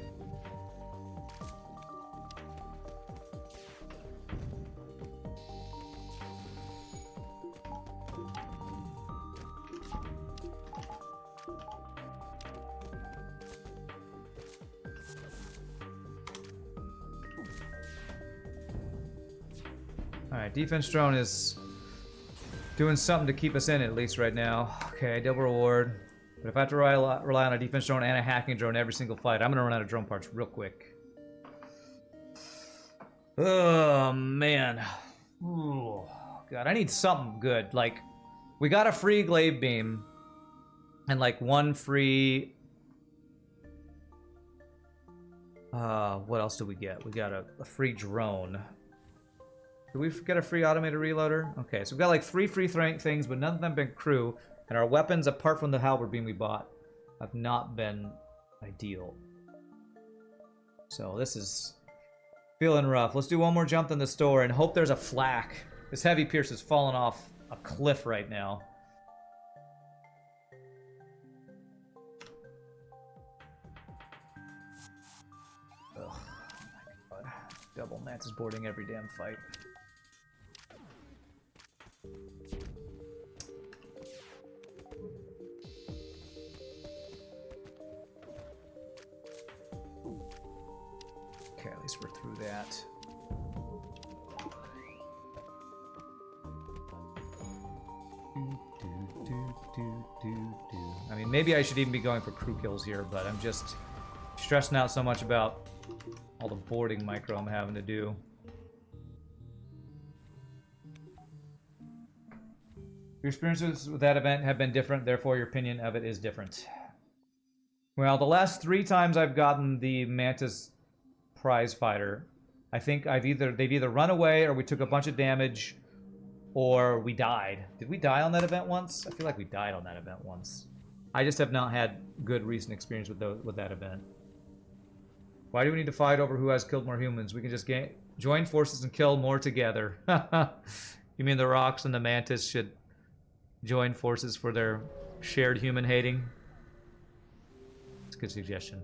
Alright, defense drone is doing something to keep us in it, at least right now. Okay, double reward. But if I have to rely on a defense drone and a hacking drone every single fight, I'm gonna run out of drone parts real quick. Oh, man. Ooh, God, I need something good. Like, we got a free glaive beam. And, like, one free... what else did we get? We got a free drone. Did we get a free automated reloader? Okay, so we've got like 3 free things, but none of them have been crew. And our weapons, apart from the halberd beam we bought, have not been ideal. So this is feeling rough. Let's do one more jump in the store and hope there's a flak. This heavy pierce is falling off a cliff right now. Ugh, oh my God. Double Mantis boarding every damn fight. Okay, at least we're through that. I mean, maybe I should even be going for crew kills here, but I'm just stressing out so much about all the boarding micro I'm having to do. Your experiences with that event have been different, therefore your opinion of it is different. Well, the last 3 times I've gotten the Mantis prize fighter, I think they've either run away or we took a bunch of damage or we died. Did we die on that event once? I feel like we died on that event once. I just have not had good recent experience with that event. Why do we need to fight over who has killed more humans? We can just join forces and kill more together. You mean the rocks and the mantis should join forces for their shared human hating? It's a good suggestion.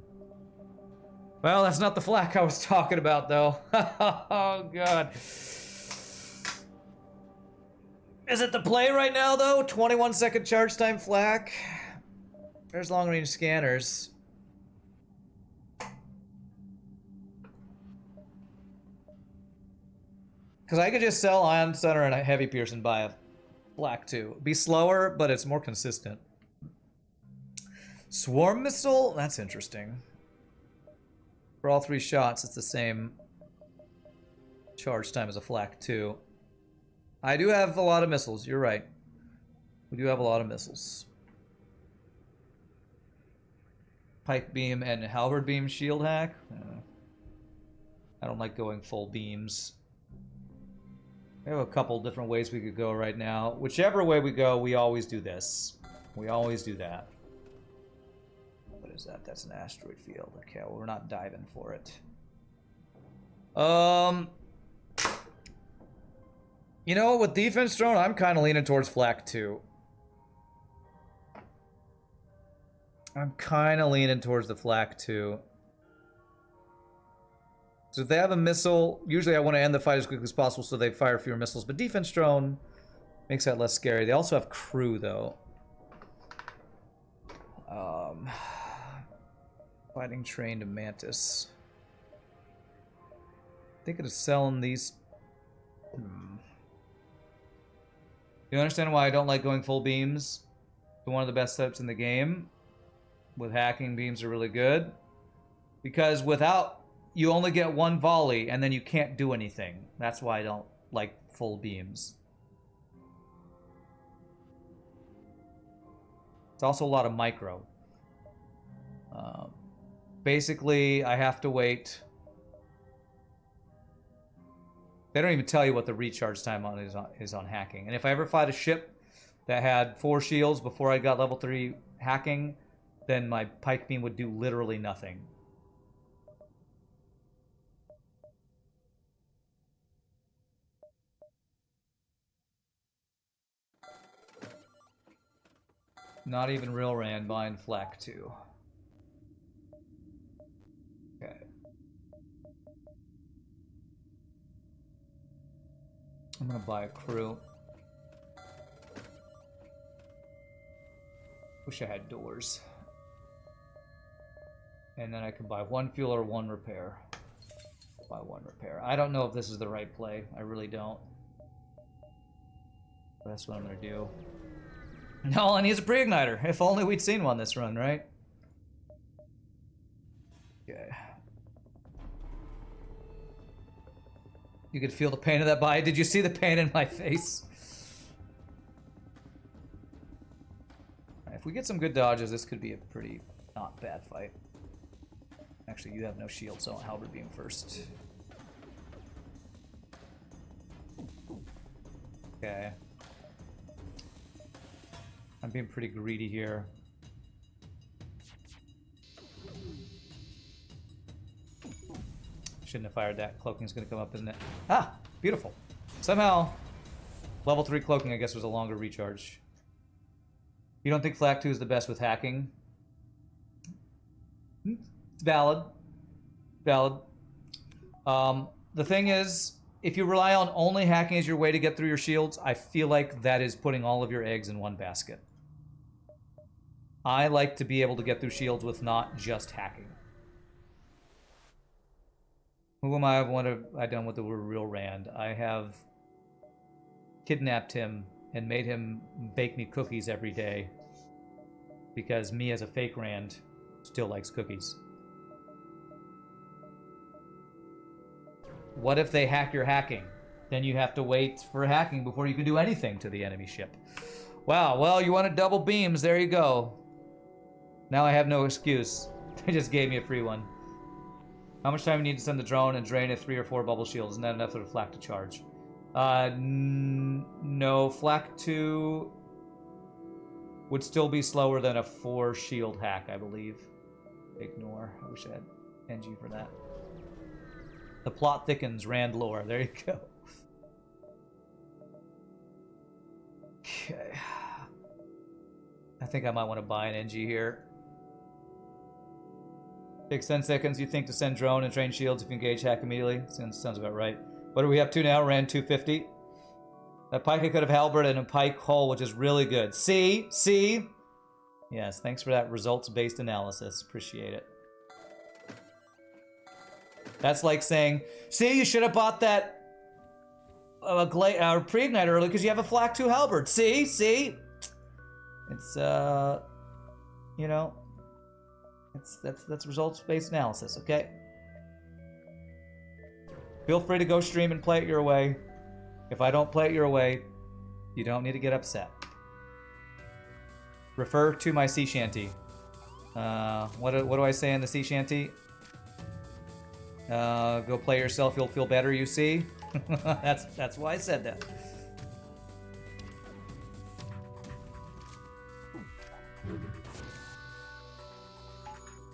Well, that's not the flak I was talking about, though. Oh, God. Is it the play right now, though? 21-second charge time flak. There's long-range scanners. Because I could just sell Ion Center and a Heavy Pierce and buy a flak, too. Be slower, but it's more consistent. Swarm Missile? That's interesting. For all 3 shots, it's the same charge time as a flak, too. I do have a lot of missiles, you're right. We do have a lot of missiles. Pike Beam and Halberd Beam shield hack? I don't like going full beams. We have a couple different ways we could go right now. Whichever way we go, we always do this. We always do that. What is that? That's an asteroid field. Okay, well, we're not diving for it. You know, with defense drone, I'm kind of leaning towards flak 2. I'm kind of leaning towards the flak 2. So if they have a missile, usually I want to end the fight as quickly as possible so they fire fewer missiles. But defense drone makes that less scary. They also have crew, though. Fighting trained mantis. Thinking of selling these. You understand why I don't like going full beams? They're one of the best setups in the game. With hacking, beams are really good. Because without... You only get 1 volley, and then you can't do anything. That's why I don't like full beams. It's also a lot of micro. Basically, I have to wait. They don't even tell you what the recharge time is on hacking. And if I ever fight a ship that had 4 shields before I got level 3 hacking, then my pike beam would do literally nothing. Not even real Rand buying flak 2. Okay. I'm gonna buy a crew. Wish I had doors. And then I can buy 1 fuel or 1 repair. Buy 1 repair. I don't know if this is the right play. I really don't. But that's what I'm gonna do. No, and he's a pre-igniter. If only we'd seen one this run, right? Okay. You could feel the pain of that buy. Did you see the pain in my face? If we get some good dodges, this could be a pretty not bad fight. Actually, you have no shield, so I'll halberd beam first. Okay. I'm being pretty greedy here. Shouldn't have fired that. Cloaking's gonna come up, isn't it? Ah! Beautiful. Somehow, level 3 cloaking, I guess, was a longer recharge. You don't think flak 2 is the best with hacking? It's valid. Valid. The thing is, if you rely on only hacking as your way to get through your shields, I feel like that is putting all of your eggs in one basket. I like to be able to get through shields with not just hacking. Who am I? What have I done with the real Rand? I have kidnapped him and made him bake me cookies every day. Because me as a fake Rand still likes cookies. What if they hack your hacking? Then you have to wait for hacking before you can do anything to the enemy ship. Wow, well, you wanted double beams. There you go. Now I have no excuse. They just gave me a free one. How much time do you need to send the drone and drain a 3 or 4 bubble shield? Isn't that enough for the flak to charge? No, Flak 2 would still be slower than a 4 shield hack, I believe. Ignore. I wish I had NG for that. The plot thickens, Rand lore. There you go. Okay. I think I might want to buy an NG here. Takes 10 seconds, you think, to send drone and train shields if you engage hack immediately. Sounds about right. What are we up to now? Rand 250. That pike I could have halberd and a pike hull, which is really good. See? See? Yes, thanks for that results-based analysis. Appreciate it. That's like saying, see, you should have bought that pre-igniter early because you have a Flak 2 halberd. See? See? It's, you know, that's results-based analysis, okay? Feel free to go stream and play it your way. If I don't play it your way, you don't need to get upset. Refer to my sea shanty. What do I say in the sea shanty? Go play yourself, you'll feel better, you see? That's why I said that.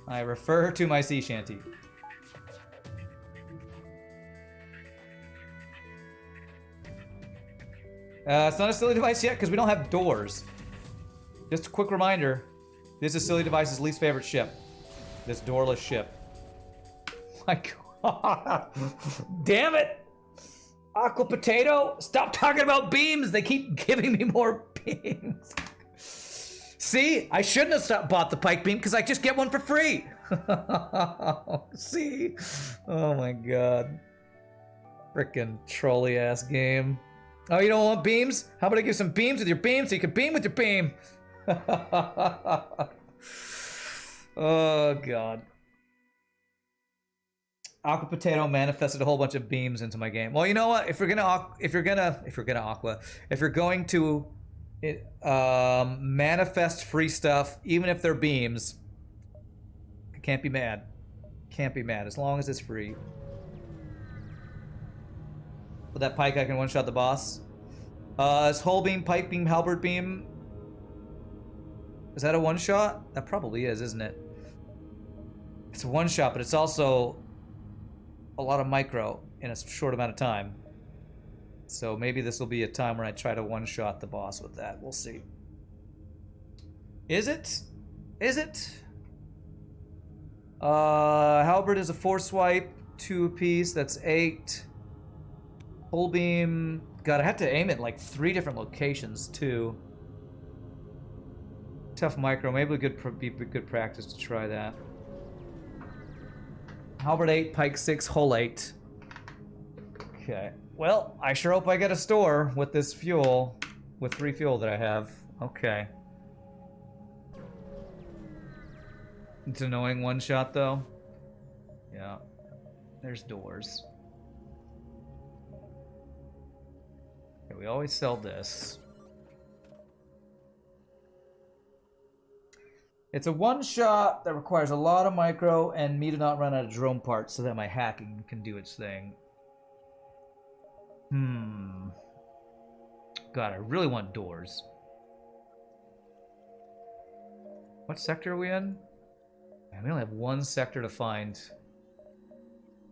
I refer to my sea shanty. It's not a silly device yet because we don't have doors. Just a quick reminder, this is Silly Device's least favorite ship. This doorless ship. My God. Damn it! Aqua Potato, stop talking about beams! They keep giving me more beams. See? I shouldn't have bought the pike beam because I just get one for free. See? Oh my God. Frickin' trolley ass game. Oh, you don't want beams? How about I give some beams with your beam so you can beam with your beam? Oh God. Aqua Potato manifested a whole bunch of beams into my game. Well, you know what? If you're going to manifest free stuff, even if they're beams, I can't be mad. Can't be mad as long as it's free. With that pike, I can one-shot the boss. Is hull beam, pike beam, halberd beam? Is that a one-shot? That probably is, isn't it? It's a one-shot, but it's also a lot of micro in a short amount of time. So maybe this will be a time where I try to one-shot the boss with that. We'll see. Is it? Is it? Halberd is a 4-swipe, 2 apiece. That's 8. Full beam. God, I had to aim it like 3 different locations too. Tough micro. Maybe it would be good practice to try that. Halberd 8, pike 6, hull 8. Okay. Well, I sure hope I get a store with this fuel, with 3 fuel that I have. Okay. It's annoying one shot though. Yeah. There's doors. Okay, we always sell this. It's a one-shot that requires a lot of micro and me to not run out of drone parts so that my hacking can do its thing. God, I really want doors. What sector are we in? Man, we only have 1 sector to find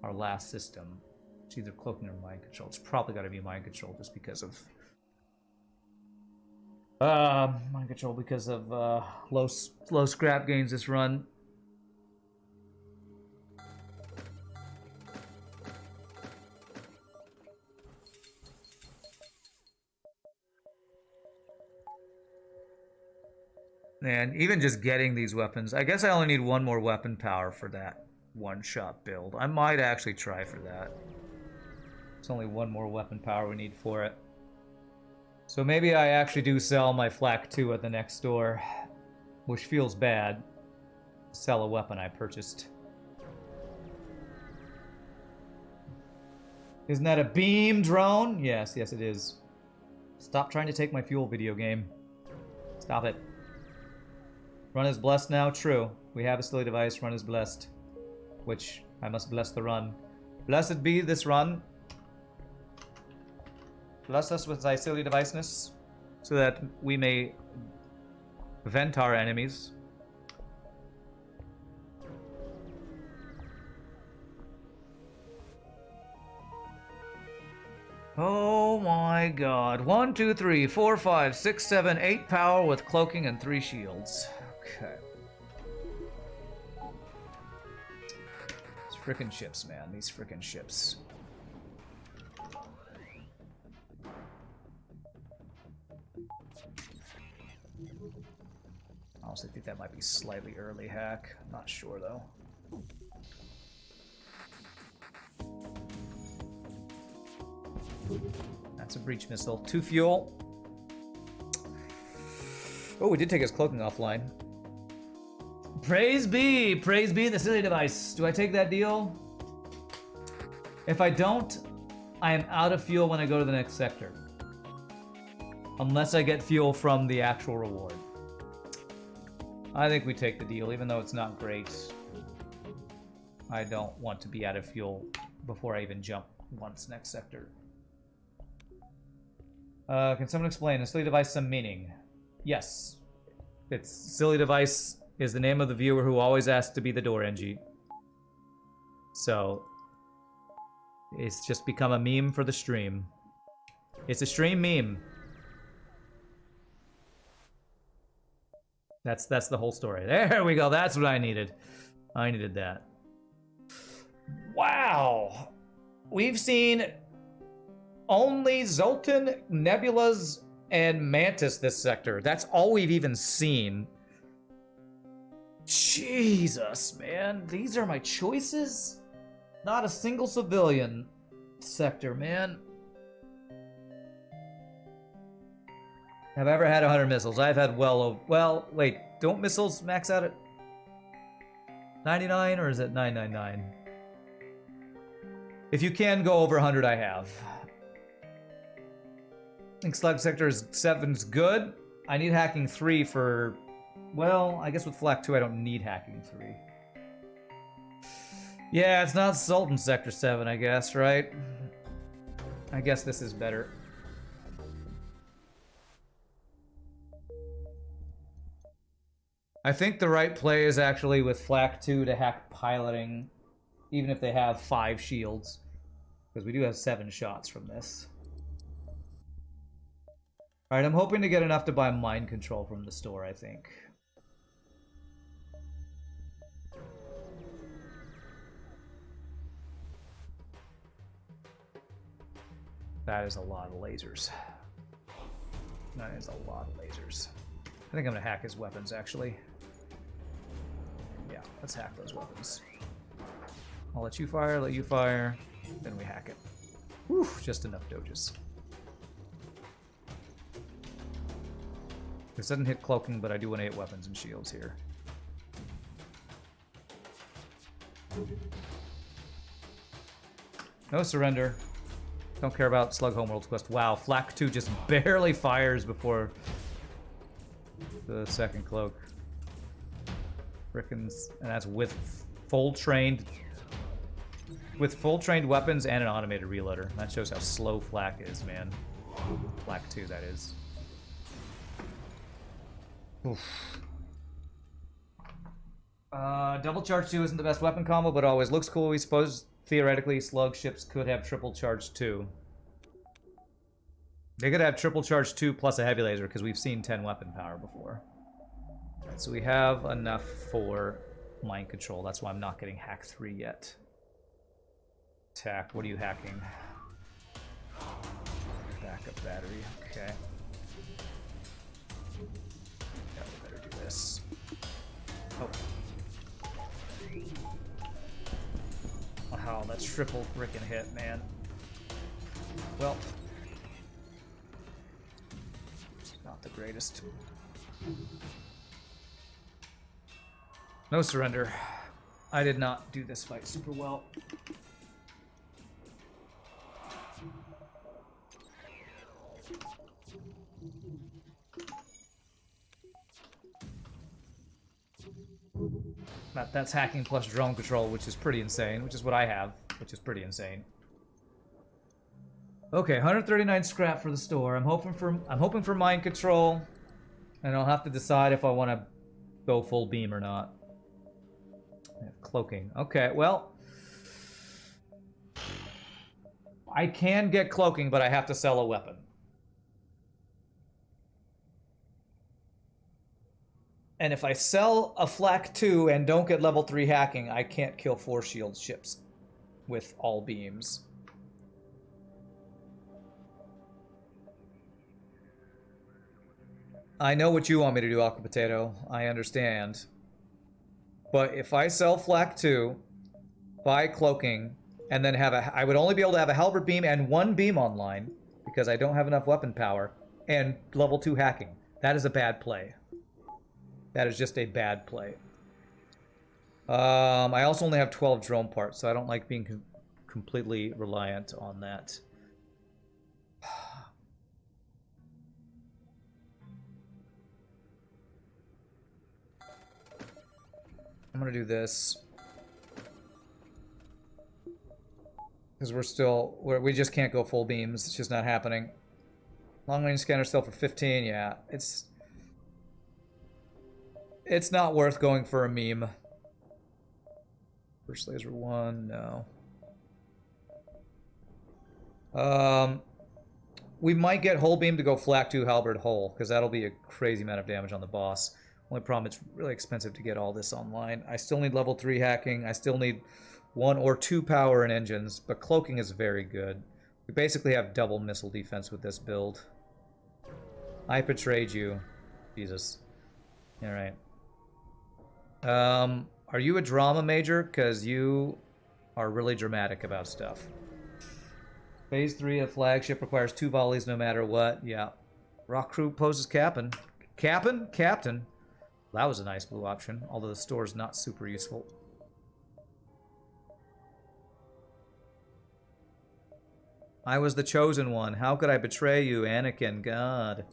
our last system. It's either cloaking or mind control. It's probably got to be mind control just because of mind control because of low scrap gains this run. And even just getting these weapons, I guess I only need 1 more weapon power for that one-shot build. I might actually try for that. It's only 1 more weapon power we need for it. So maybe I actually do sell my Flak 2 at the next store, which feels bad. Sell a weapon I purchased. Isn't that a beam drone? Yes, yes it is. Stop trying to take my fuel, video game. Stop it. Run is blessed now? True. We have a silly device, run is blessed. Which, I must bless the run. Blessed be this run. Bless us with thy silly deviceness, so that we may vent our enemies. Oh my god. 1, 2, 3, 4, 5, 6, 7, 8 power with cloaking and 3 shields. Okay. These frickin' ships, man. These frickin' ships. I honestly think that might be slightly early hack. Not sure though. That's a breach missile. 2 fuel. Oh, we did take his cloaking offline. Praise be the silly device. Do I take that deal? If I don't, I am out of fuel when I go to the next sector. Unless I get fuel from the actual reward. I think we take the deal, even though it's not great. I don't want to be out of fuel before I even jump once next sector. Can someone explain a silly device some meaning? Yes. It's silly device is the name of the viewer who always asks to be the door NG. So it's just become a meme for the stream. It's a stream meme. That's the whole story. There we go. That's what I needed. I needed that. Wow. We've seen only Zoltan, Nebulas, and Mantis this sector. That's all we've even seen. Jesus, man. These are my choices? Not a single civilian sector, man. Have I ever had 100 missiles? I've had well, wait, don't missiles max out at 99 or is it 999? If you can go over 100, I have. I think Slug Sector 7's good. I need hacking 3 for, well, I guess with Flak 2 I don't need hacking 3. Yeah, it's not Sultan Sector 7, I guess, right? I guess this is better. I think the right play is actually with Flak 2 to hack piloting, even if they have 5 shields. Because we do have 7 shots from this. Alright, I'm hoping to get enough to buy mind control from the store, I think. That is a lot of lasers. That is a lot of lasers. I think I'm gonna hack his weapons, actually. Yeah, let's hack those weapons. I'll let you fire, then we hack it. Whew, just enough doges. This doesn't hit cloaking, but I do want to hit weapons and shields here. No surrender. Don't care about Slug Homeworld's quest. Wow, Flak 2 just barely fires before the second cloak. Frickins, and that's with full trained weapons and an automated reloader. That shows how slow Flak is, man. Flak 2, that is. Oof. Double charge 2 isn't the best weapon combo, but always looks cool. We suppose theoretically slug ships could have triple charge 2. They could have triple charge 2 plus a heavy laser, because we've seen 10 weapon power before. Right, so we have enough for mind control. That's why I'm not getting hack 3 yet. Attack, what are you hacking? Backup battery, okay. Yeah, we better do this. Oh. Wow, that's triple frickin' hit, man. Well, it's not the greatest. No surrender. I did not do this fight super well. That's hacking plus drone control, which is pretty insane, which is what I have, which is pretty insane. Okay, 139 scrap for the store. I'm hoping for mind control, and I'll have to decide if I want to go full beam or not. Cloaking. Okay, well, I can get cloaking, but I have to sell a weapon. And if I sell a flak 2 and don't get level 3 hacking, I can't kill force shield ships with all beams. I know what you want me to do, Aqua Potato. I understand. But if I sell flak 2, buy cloaking, and then I would only be able to have a halberd beam and 1 beam online because I don't have enough weapon power and level 2 hacking. That is a bad play. That is just a bad play. I also only have 12 drone parts, so I don't like being completely reliant on that. I'm gonna do this. Because we just can't go full beams. It's just not happening. Long range scanner still for 15, yeah. It's not worth going for a meme. First laser 1, no. We might get hull beam to go flak 2 halberd hull, because that'll be a crazy amount of damage on the boss. Only problem, it's really expensive to get all this online. I still need level 3 hacking. I still need 1 or 2 power and engines, but cloaking is very good. We basically have double missile defense with this build. I betrayed you. Jesus. Alright. Are you a drama major? Because you are really dramatic about stuff. Phase 3 of flagship requires 2 volleys no matter what. Yeah. Rock crew poses Captain. Captain? That was a nice blue option, although the store is not super useful. I was the chosen one. How could I betray you, Anakin? God.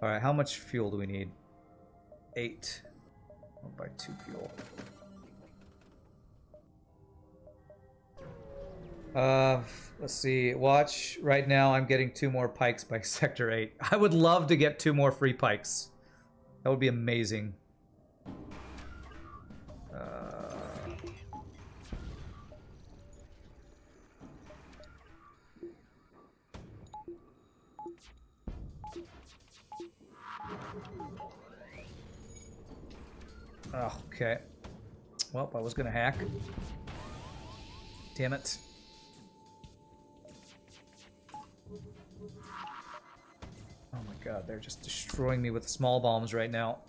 Alright, how much fuel do we need? 8. I'll buy 2 fuel. Let's see. Watch. Right now, I'm getting 2 more pikes by Sector 8. I would love to get 2 more free pikes. That would be amazing. Oh, okay. Well, I was gonna hack. Damn it. Oh my god, they're just destroying me with small bombs right now.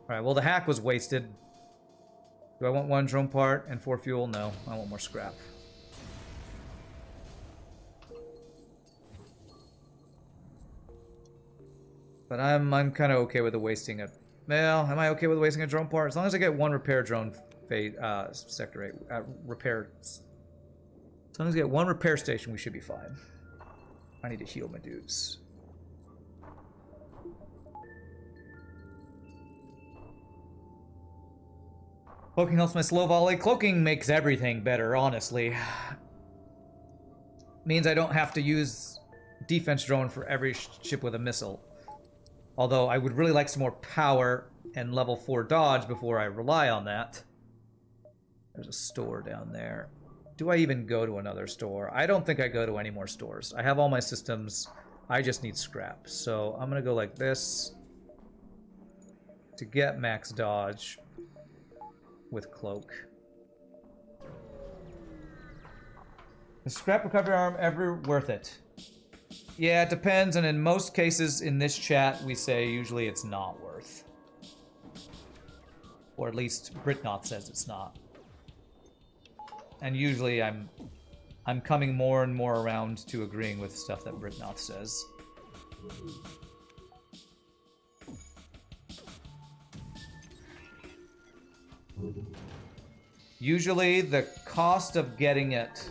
Alright, well the hack was wasted. Do I want 1 drone part and 4 fuel? No, I want more scrap. But I'm kind of okay with the wasting of... Well, am I okay with wasting a drone part? As long as I get 1 repair drone Sector 8. Repair... As long as I get 1 repair station, we should be fine. I need to heal my dudes. Cloaking helps my slow volley. Cloaking makes everything better, honestly. Means I don't have to use defense drone for every ship with a missile. Although I would really like some more power and level 4 dodge before I rely on that. There's a store down there. Do I even go to another store? I don't think I go to any more stores. I have all my systems. I just need scrap. So I'm going to go like this to get max dodge with cloak. Is scrap recovery arm ever worth it? Yeah, it depends, and in most cases in this chat we say usually it's not worth. Or at least Britnoth says it's not. And usually I'm coming more and more around to agreeing with stuff that Britnoth says. Usually the cost of getting it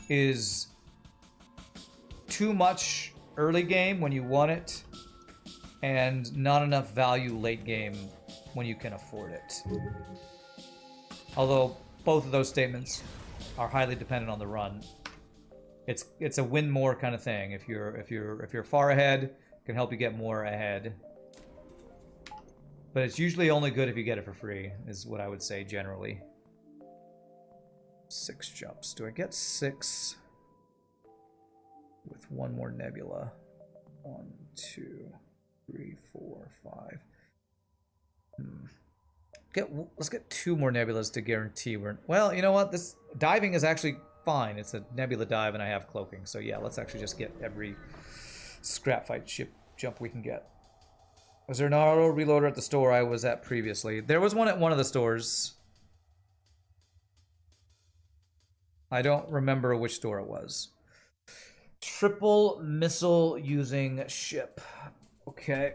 is too much early game when you want it, and not enough value late game when you can afford it. Although both of those statements are highly dependent on the run. It's a win more kind of thing. If you're far ahead, it can help you get more ahead. But it's usually only good if you get it for free, is what I would say generally. 6 jumps. Do I get 6 with one more nebula? 1, 2, 3, 4, 5. Let's get 2 more nebulas to guarantee we're... Well, you know what? This diving is actually fine. It's a nebula dive and I have cloaking. So yeah, let's actually just get every scrap fight ship jump we can get. Was there an auto reloader at the store I was at previously? There was one at one of the stores. I don't remember which store it was. Triple missile using ship. Okay.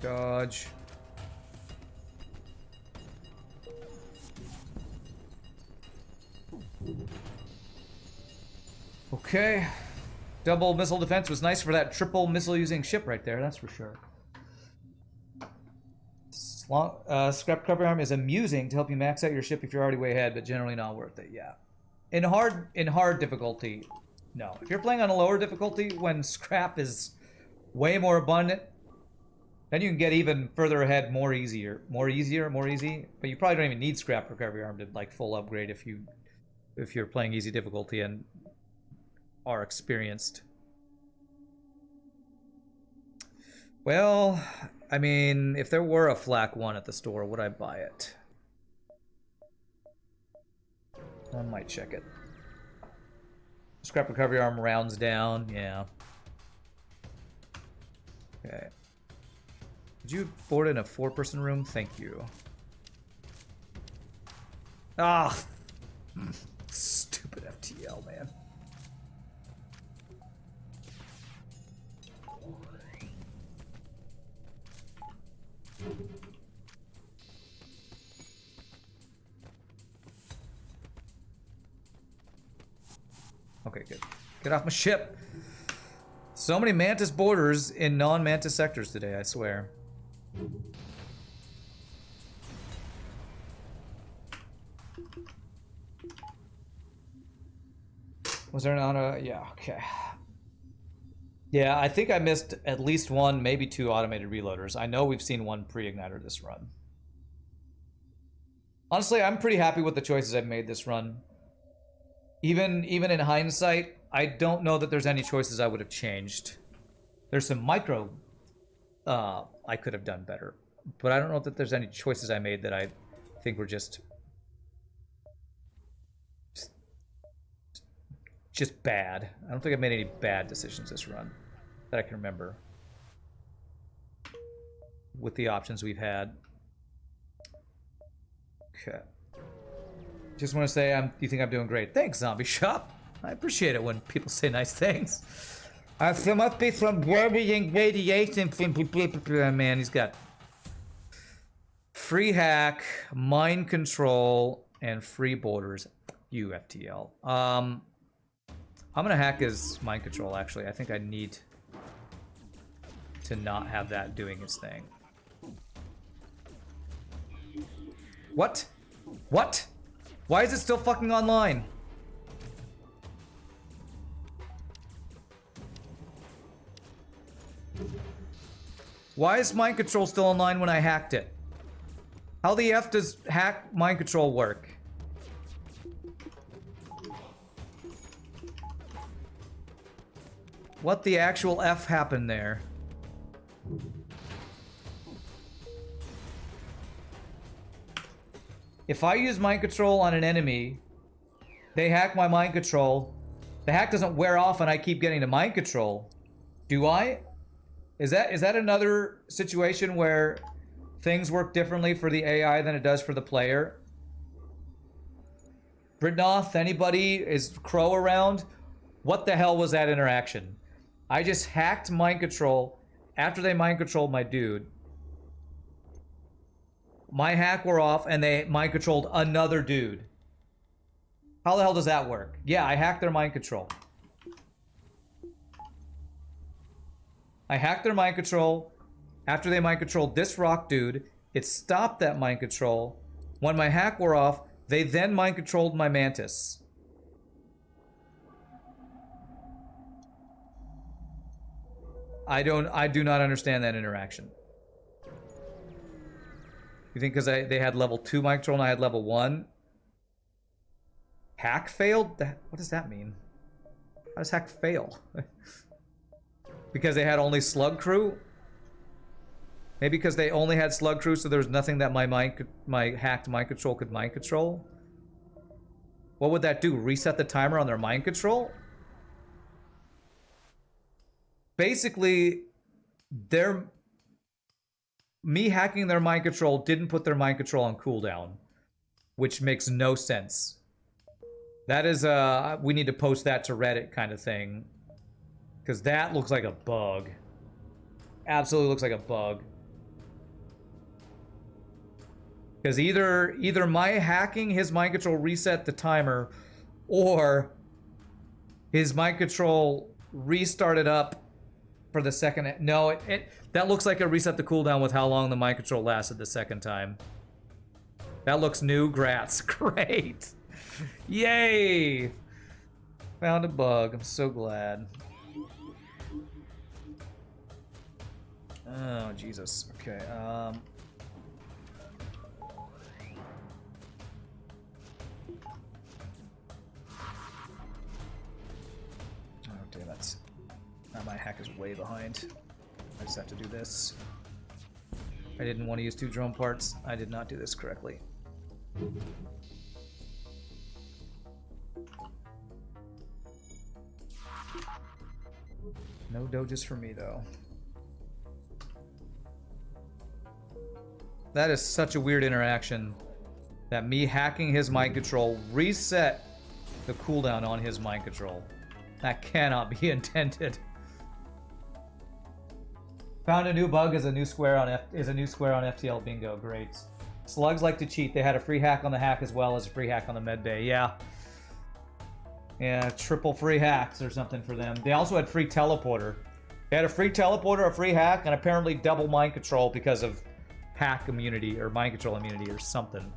Dodge. Okay. Double missile defense was nice for that triple missile using ship right there, that's for sure. Scrap recovery arm is amusing to help you max out your ship if you're already way ahead, but generally not worth it, yeah. In hard difficulty, no. If you're playing on a lower difficulty, when scrap is way more abundant, then you can get even further ahead more easy. But you probably don't even need scrap recovery arm to like full upgrade if you're playing easy difficulty and are experienced. Well, I mean, if there were a flak 1 at the store, would I buy it? I might check it. Scrap recovery arm rounds down, yeah. Okay. Did you board in a 4-person room? Thank you. Ah! Stupid FTL, man. Okay, good. Get off my ship! So many Mantis borders in non-Mantis sectors today, I swear. Was there an auto? Yeah, okay. Yeah, I think I missed at least 1, maybe 2 automated reloaders. I know we've seen 1 pre-igniter this run. Honestly, I'm pretty happy with the choices I've made this run. Even in hindsight, I don't know that there's any choices I would have changed. There's some micro I could have done better. But I don't know that there's any choices I made that I think were just bad. I don't think I made any bad decisions this run that I can remember with the options we've had. Okay. Just want to say you think I'm doing great. Thanks, Zombie Shop. I appreciate it when people say nice things. There must be some worrying radiation from... Man, he's got free hack, mind control, and free borders. You, FTL. I'm gonna hack his mind control, actually. I think I need to not have that doing its thing. What? What? Why is it still fucking online? Why is mind control still online when I hacked it? How the F does hack mind control work? What the actual F happened there? If I use mind control on an enemy, they hack my mind control. The hack doesn't wear off and I keep getting to mind control. Do I? Is that another situation where things work differently for the AI than it does for the player? Britnoth, anybody? Is Crow around? What the hell was that interaction? I just hacked mind control after they mind controlled my dude. My hack wore off and they mind controlled another dude. How the hell does that work? Yeah, I hacked their mind control. I hacked their mind control. After they mind controlled this rock dude, it stopped that mind control. When my hack wore off, they then mind controlled my mantis. I do not understand that interaction. You think because they had level 2 mind control and I had level 1? Hack failed? What does that mean? How does hack fail? Because they had only slug crew? Maybe because they only had slug crew, so there was nothing that my hacked mind control could mind control? What would that do? Reset the timer on their mind control? Basically, me hacking their mind control didn't put their mind control on cooldown, which makes no sense. That is we need to post that to Reddit kind of thing, because that looks like a bug. Absolutely looks like a bug. Because either my hacking his mind control reset the timer, or his mind control restarted up for the second. No, that looks like it reset the cooldown with how long the mind control lasted the second time. That looks new. Grats. Great. Yay. Found a bug. I'm so glad. Oh, Jesus. Okay. Oh, damn it. Now my hack is way behind. I just have to do this. I didn't want to use 2 drone parts. I did not do this correctly. No doges for me, though. That is such a weird interaction. That me hacking his mind control reset the cooldown on his mind control. That cannot be intended. Found a new bug as a new square on FTL bingo. Great. Slugs like to cheat. They had a free hack on the hack as well as a free hack on the med bay. Yeah. Yeah, triple free hacks or something for them. They also had free teleporter. They had a free teleporter, a free hack, and apparently double mind control because of hack immunity or mind control immunity or something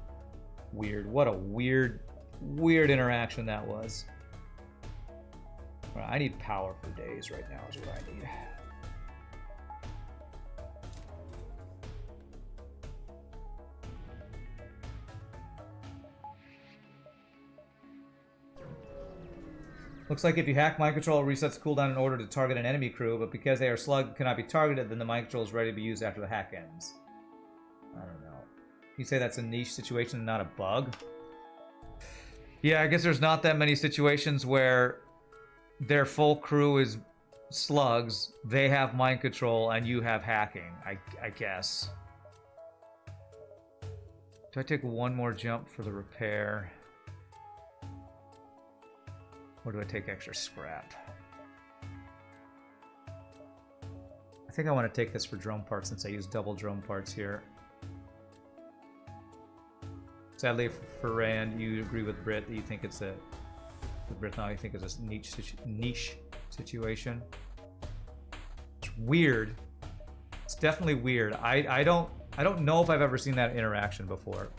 weird. What a weird interaction that was. Right, I need power for days right now is what I need. Looks like if you hack mind control, it resets cooldown in order to target an enemy crew, but because they are slug cannot be targeted, then the mind control is ready to be used after the hack ends. I don't know. You say that's a niche situation and not a bug? Yeah, I guess there's not that many situations where their full crew is slugs, they have mind control, and you have hacking, I guess. Do I take one more jump for the repair? Or do I take extra scrap? I think I want to take this for drone parts since I use double drone parts here. Sadly for Rand, you agree with Britt that you think it's a... With Britt now, you think it's a niche situation. It's weird. It's definitely weird. I don't know if I've ever seen that interaction before.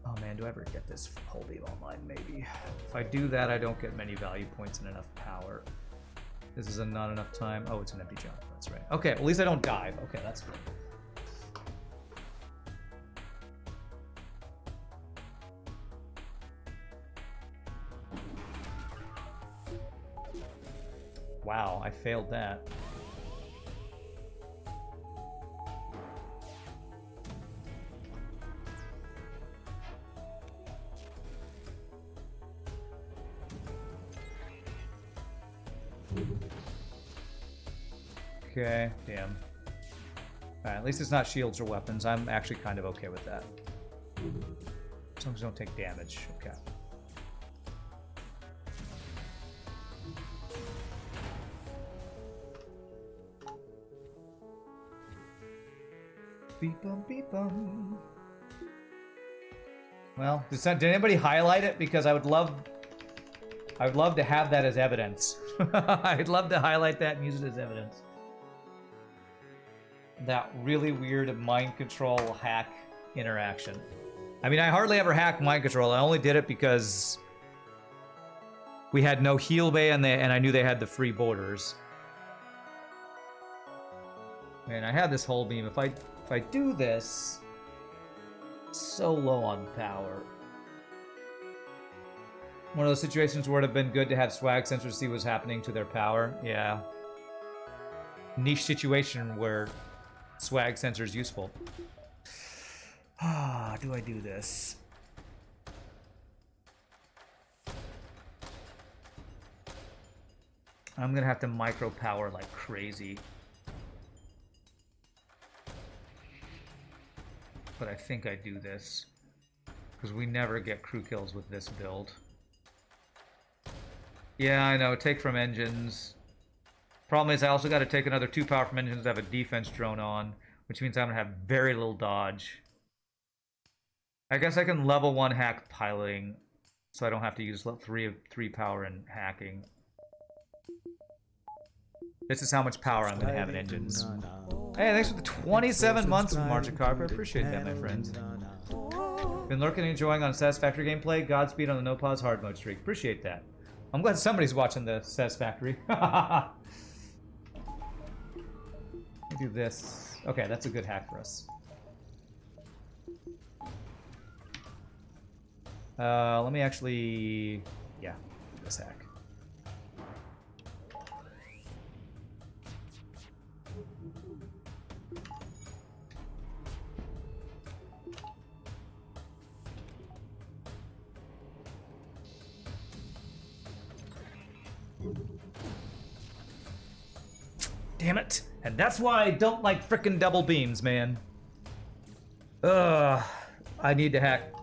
Oh man, do I ever get this whole beam online? Maybe. If I do that, I don't get many value points and enough power. This is not enough time. Oh, it's an empty jump. That's right. Okay, well, at least I don't dive. Okay, that's good. Wow, I failed that. Okay, damn. Alright, at least it's not shields or weapons. I'm actually kind of okay with that. As long as you don't take damage. Okay. Beep bum beep bum. Well, did anybody highlight it? Because I would love to have that as evidence. I'd love to highlight that and use it as evidence. That really weird mind control hack interaction. I mean, I hardly ever hack mind control. I only did it because we had no heal bay and I knew they had the free borders. Man, I had this whole beam. If I do this, so low on power. One of those situations where it'd have been good to have swag sensors see what's happening to their power. Yeah. Niche situation where swag sensor is useful. Ah, do I do this? I'm gonna have to micro power like crazy. But I think I do this. Because we never get crew kills with this build. Yeah, I know. Take from engines. Problem is, I also got to take another 2 power from engines to have a defense drone on, which means I'm going to have very little dodge. I guess I can level 1 hack piloting, so I don't have to use 3 power in hacking. This is how much power I'm going to have in engines. Hey, thanks for the 27 months from Margin Carper. Appreciate that, my friend. Been lurking and enjoying on Satisfactory gameplay. Godspeed on the no pause hard mode streak. Appreciate that. I'm glad somebody's watching the Satisfactory. Let me do this. Okay, that's a good hack for us. Let me actually... Yeah, do this hack. Damn it. And that's why I don't like frickin' double beams, man. Ugh. I need to hack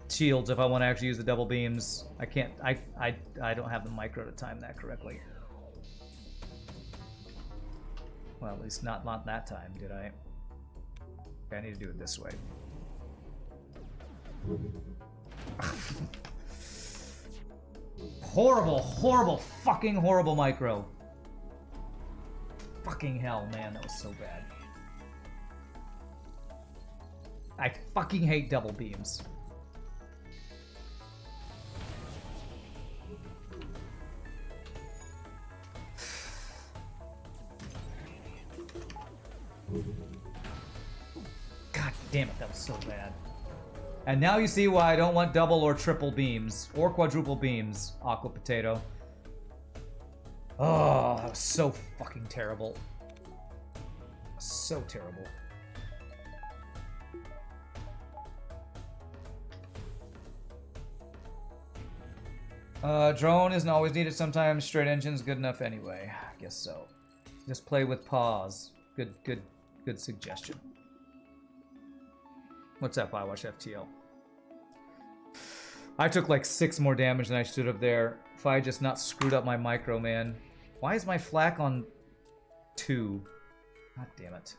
shields if I want to actually use the double beams. I can't. I don't have the micro to time that correctly. Well, at least not that time, did I? Okay, I need to do it this way. Horrible, horrible, fucking horrible micro. Fucking hell, man, that was so bad. I fucking hate double beams. God damn it, that was so bad. And now you see why I don't want double or triple beams. Or quadruple beams, Aqua Potato. Oh, that was so fucking terrible. So terrible. Drone isn't always needed. Sometimes straight engine's good enough anyway. I guess so. Just play with pause. Good suggestion. What's up, I watch FTL? I took like 6 more damage than I should have there. If I had just not screwed up my micro, man. Why is my flak on 2? God damn it.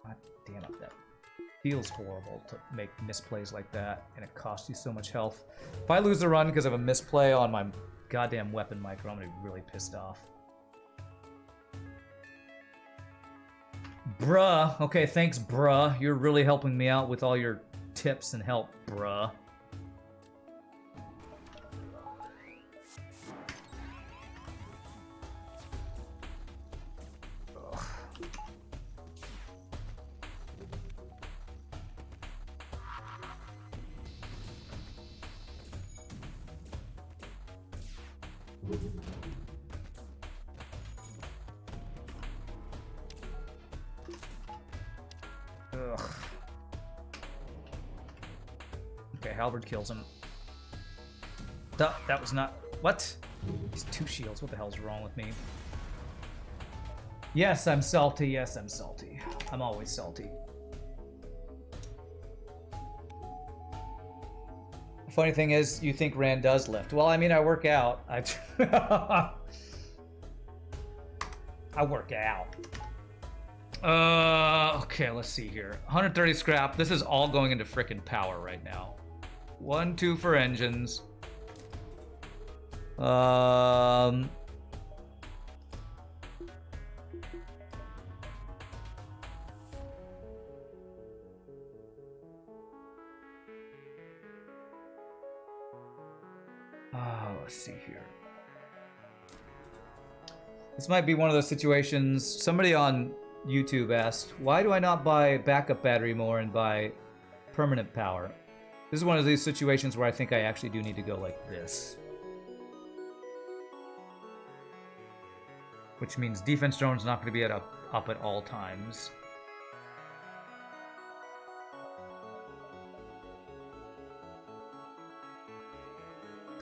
God damn it. That feels horrible to make misplays like that, and it costs you so much health. If I lose the run because of a misplay on my goddamn weapon micro, I'm gonna be really pissed off. Bruh. Okay, thanks, bruh. You're really helping me out with all your tips and help, bruh. Ugh. Okay, Halberd kills him. That was not... What? These 2 shields. What the hell's wrong with me? Yes, I'm salty. Yes, I'm salty. I'm always salty. Funny thing is, you think Rand does lift. Well, I mean, I work out. I work out. Okay, let's see here. 130 scrap. This is all going into frickin' power right now. 1, 2 for engines. Let's see here. This might be one of those situations. Somebody on YouTube asked, why do I not buy backup battery more and buy permanent power? This is one of these situations where I think I actually do need to go like this. Which means defense drone's not going to be up at all times.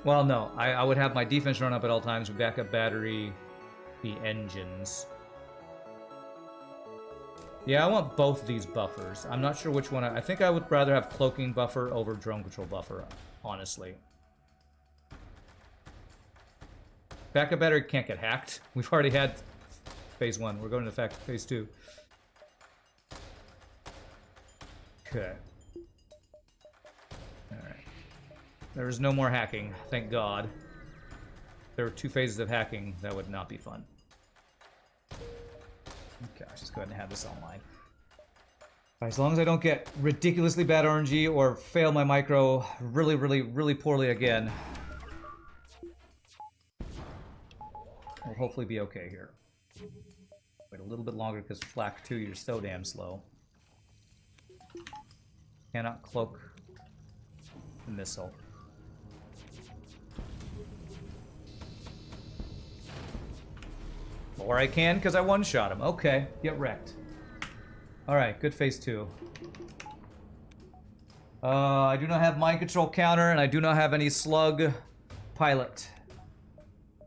Well, no. I would have my defense drone up at all times with backup battery, the engines. Yeah, I want both these buffers. I'm not sure which one. I think I would rather have cloaking buffer over drone control buffer, honestly. Backup battery can't get hacked. We've already had phase 1. We're going to phase 2. Okay. Alright. There is no more hacking, thank God. If there were 2 phases of hacking, that would not be fun. Okay, I'll just go ahead and have this online. Right, as long as I don't get ridiculously bad RNG or fail my micro really poorly again, we'll hopefully be okay here. Wait a little bit longer because Flak 2, you're so damn slow. Cannot cloak the missile. Or I can because I one-shot him. Okay, get wrecked. Alright, good phase 2. I do not have mind control counter, and I do not have any slug pilot.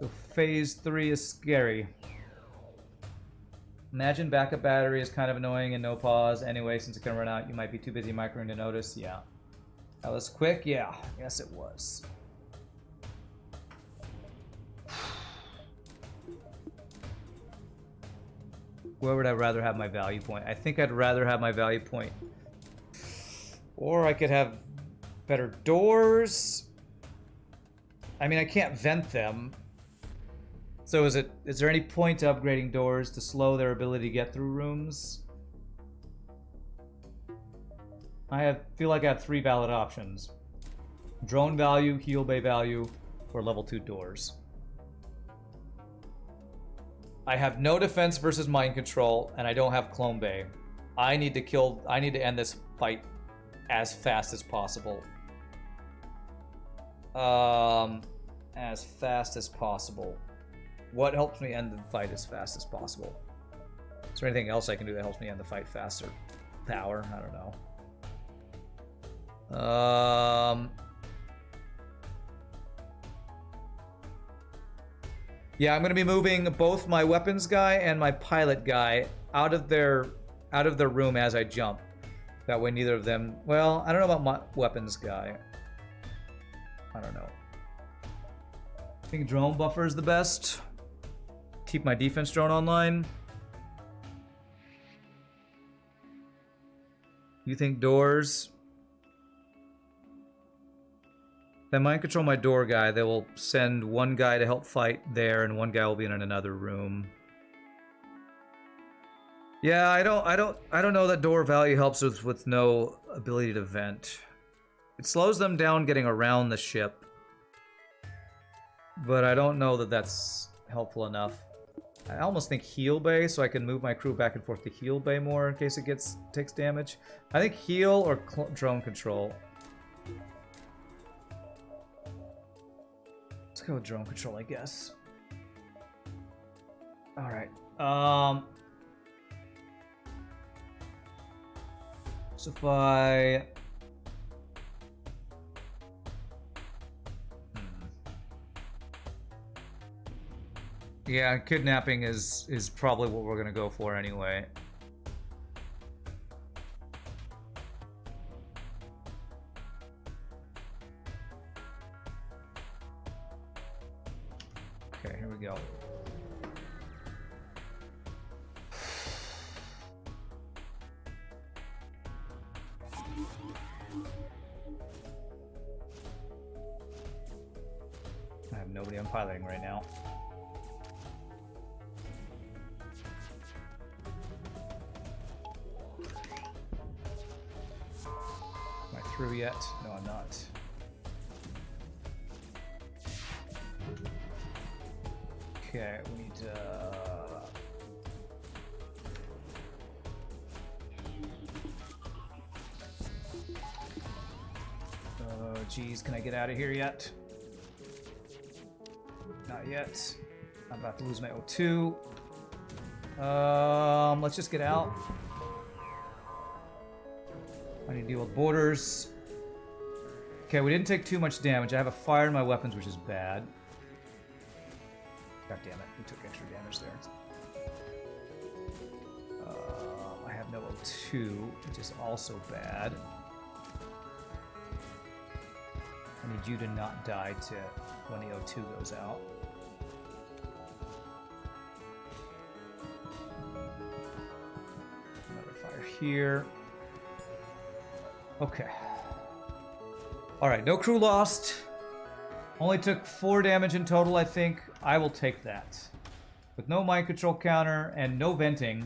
So phase 3 is scary. Imagine backup battery is kind of annoying and no pause. Anyway, since it can run out, you might be too busy microing to notice. Yeah. That was quick? Yeah. Yes, it was. Where would I rather have my value point? I think I'd rather have my value point. Or I could have better doors. I mean, I can't vent them. So is there any point to upgrading doors to slow their ability to get through rooms? I feel like I have 3 valid options. Drone value, heal bay value, or level 2 doors. I have no defense versus mind control, and I don't have clone bay. I need to end this fight as fast as possible. As fast as possible. What helps me end the fight as fast as possible? Is there anything else I can do that helps me end the fight faster? Power? I don't know. Yeah, I'm gonna be moving both my weapons guy and my pilot guy out of their room as I jump. That way neither of them... Well, I don't know about my weapons guy. I don't know. I think drone buffer is the best. Keep my defense drone online. You think doors? If I mind control my door guy, they will send one guy to help fight there, and one guy will be in another room. Yeah, I don't know that door value helps with no ability to vent. It slows them down getting around the ship, but I don't know that that's helpful enough. I almost think heal bay, so I can move my crew back and forth to heal bay more in case it takes damage. I think heal or drone control. Let's go with drone control, I guess. All right. So if I... Yeah, kidnapping is probably what we're gonna go for anyway. Exactly, I'm piloting right now. Am I through yet? No, I'm not. Okay, we need to... Oh, geez, can I get out of here yet? Not yet. I'm about to lose my O2. Let's just get out. I need to deal with borders. Okay, we didn't take too much damage. I have a fire in my weapons, which is bad. God damn it, we took extra damage there. I have no O2, which is also bad. I need you to not die to when the O2 goes out. Another fire here. Okay. Alright, no crew lost. Only took 4 damage in total, I think. I will take that. With no mind control counter and no venting,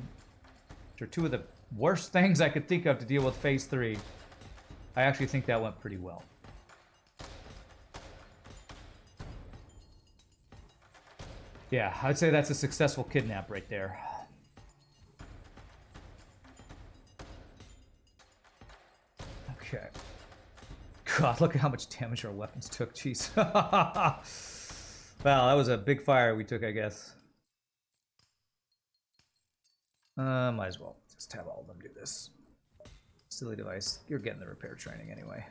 which are 2 of the worst things I could think of to deal with Phase 3, I actually think that went pretty well. Yeah, I'd say that's a successful kidnap right there. Okay. God, look at how much damage our weapons took. Jeez. Wow, that was a big fire we took, I guess. Might as well just have all of them do this. Silly device. You're getting the repair training anyway.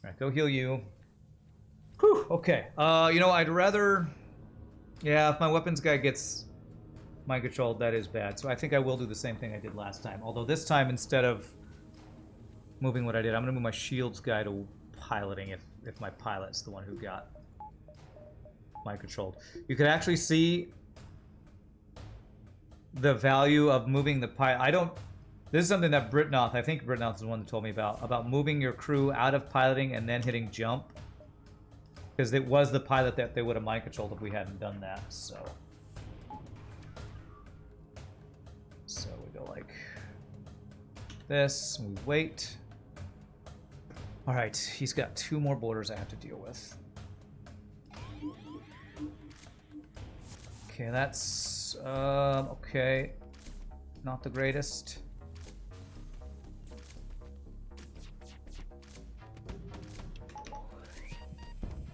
Alright, go heal you. Whew, okay. You know, I'd rather... Yeah, if my weapons guy gets mind controlled, that is bad. So I think I will do the same thing I did last time. Although this time, instead of moving what I did, I'm going to move my shields guy to piloting if my pilot's the one who got mind controlled. You could actually see the value of moving the pilot. I don't... This is something that Britnoth, I think Britnoth is the one that told me about moving your crew out of piloting and then hitting jump. Because it was the pilot that they would have mind controlled if we hadn't done that, so... So we go like this, and we wait. Alright, he's got 2 more borders I have to deal with. Okay, that's... okay. Not the greatest.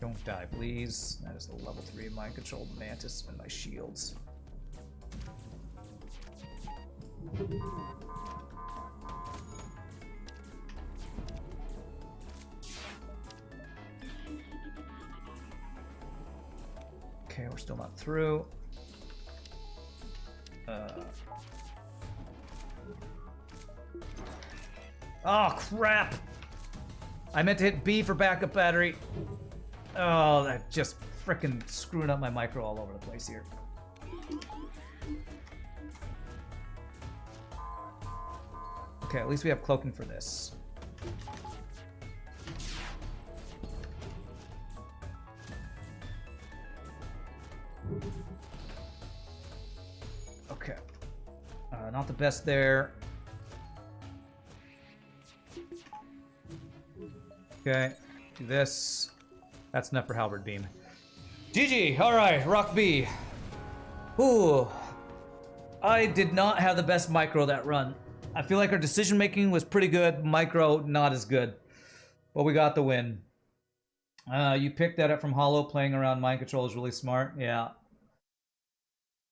Don't die, please. That is the level 3 mind controlled mantis and my shields. Okay, we're still not through. Oh, crap! I meant to hit B for backup battery. Oh, that just frickin' screwing up my micro all over the place here. Okay, at least we have cloaking for this. Okay. Not the best there. Okay, do this. That's enough for Halberd Beam. GG! Alright, Rock B. Ooh. I did not have the best micro that run. I feel like our decision making was pretty good. Micro, not as good. But we got the win. You picked that up from Hollow. Playing around mind control is really smart. Yeah.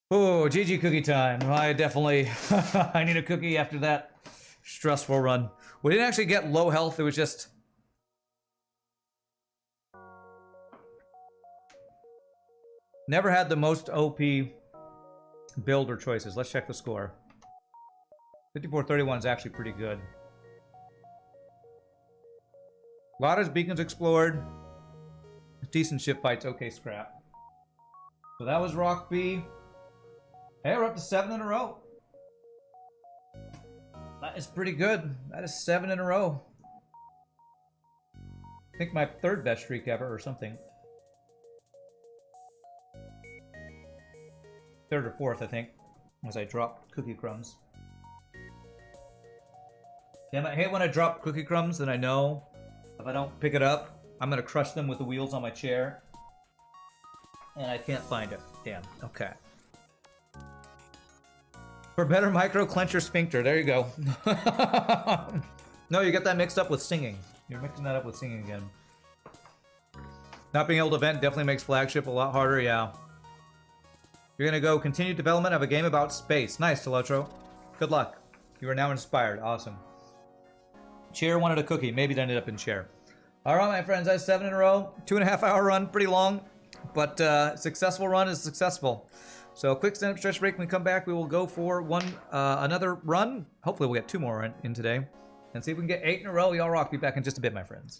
Oh, GG cookie time. I definitely... I need a cookie after that stressful run. We didn't actually get low health. It was just... Never had the most OP build or choices. Let's check the score. 5431 is actually pretty good. Lada's beacons explored. Decent ship fights, okay scrap. So that was Rock B. Hey, we're up to 7 in a row. That is pretty good. That is 7 in a row. think my third best streak ever or something. Third or fourth, I think, as I dropped cookie crumbs. Damn, I hate when I drop cookie crumbs, then I know if I don't pick it up, I'm gonna crush them with the wheels on my chair. And I can't find it. Damn, okay. For better micro, clench your sphincter. There you go. No, you get that mixed up with singing. You're mixing that up with singing again. Not being able to vent definitely makes flagship a lot harder, yeah. You're gonna go continue development of a game about space. Nice, Telotro. Good luck. You are now inspired. Awesome. Chair wanted a cookie. Maybe it ended up in chair. All right, my friends. That's 7 in a row. 2.5 hour run. Pretty long. But successful run is successful. So quick stand-up stretch break. When we come back, we will go for another run. Hopefully we'll get 2 more in today. And see if we can get 8 in a row. Y'all rock. Be back in just a bit, my friends.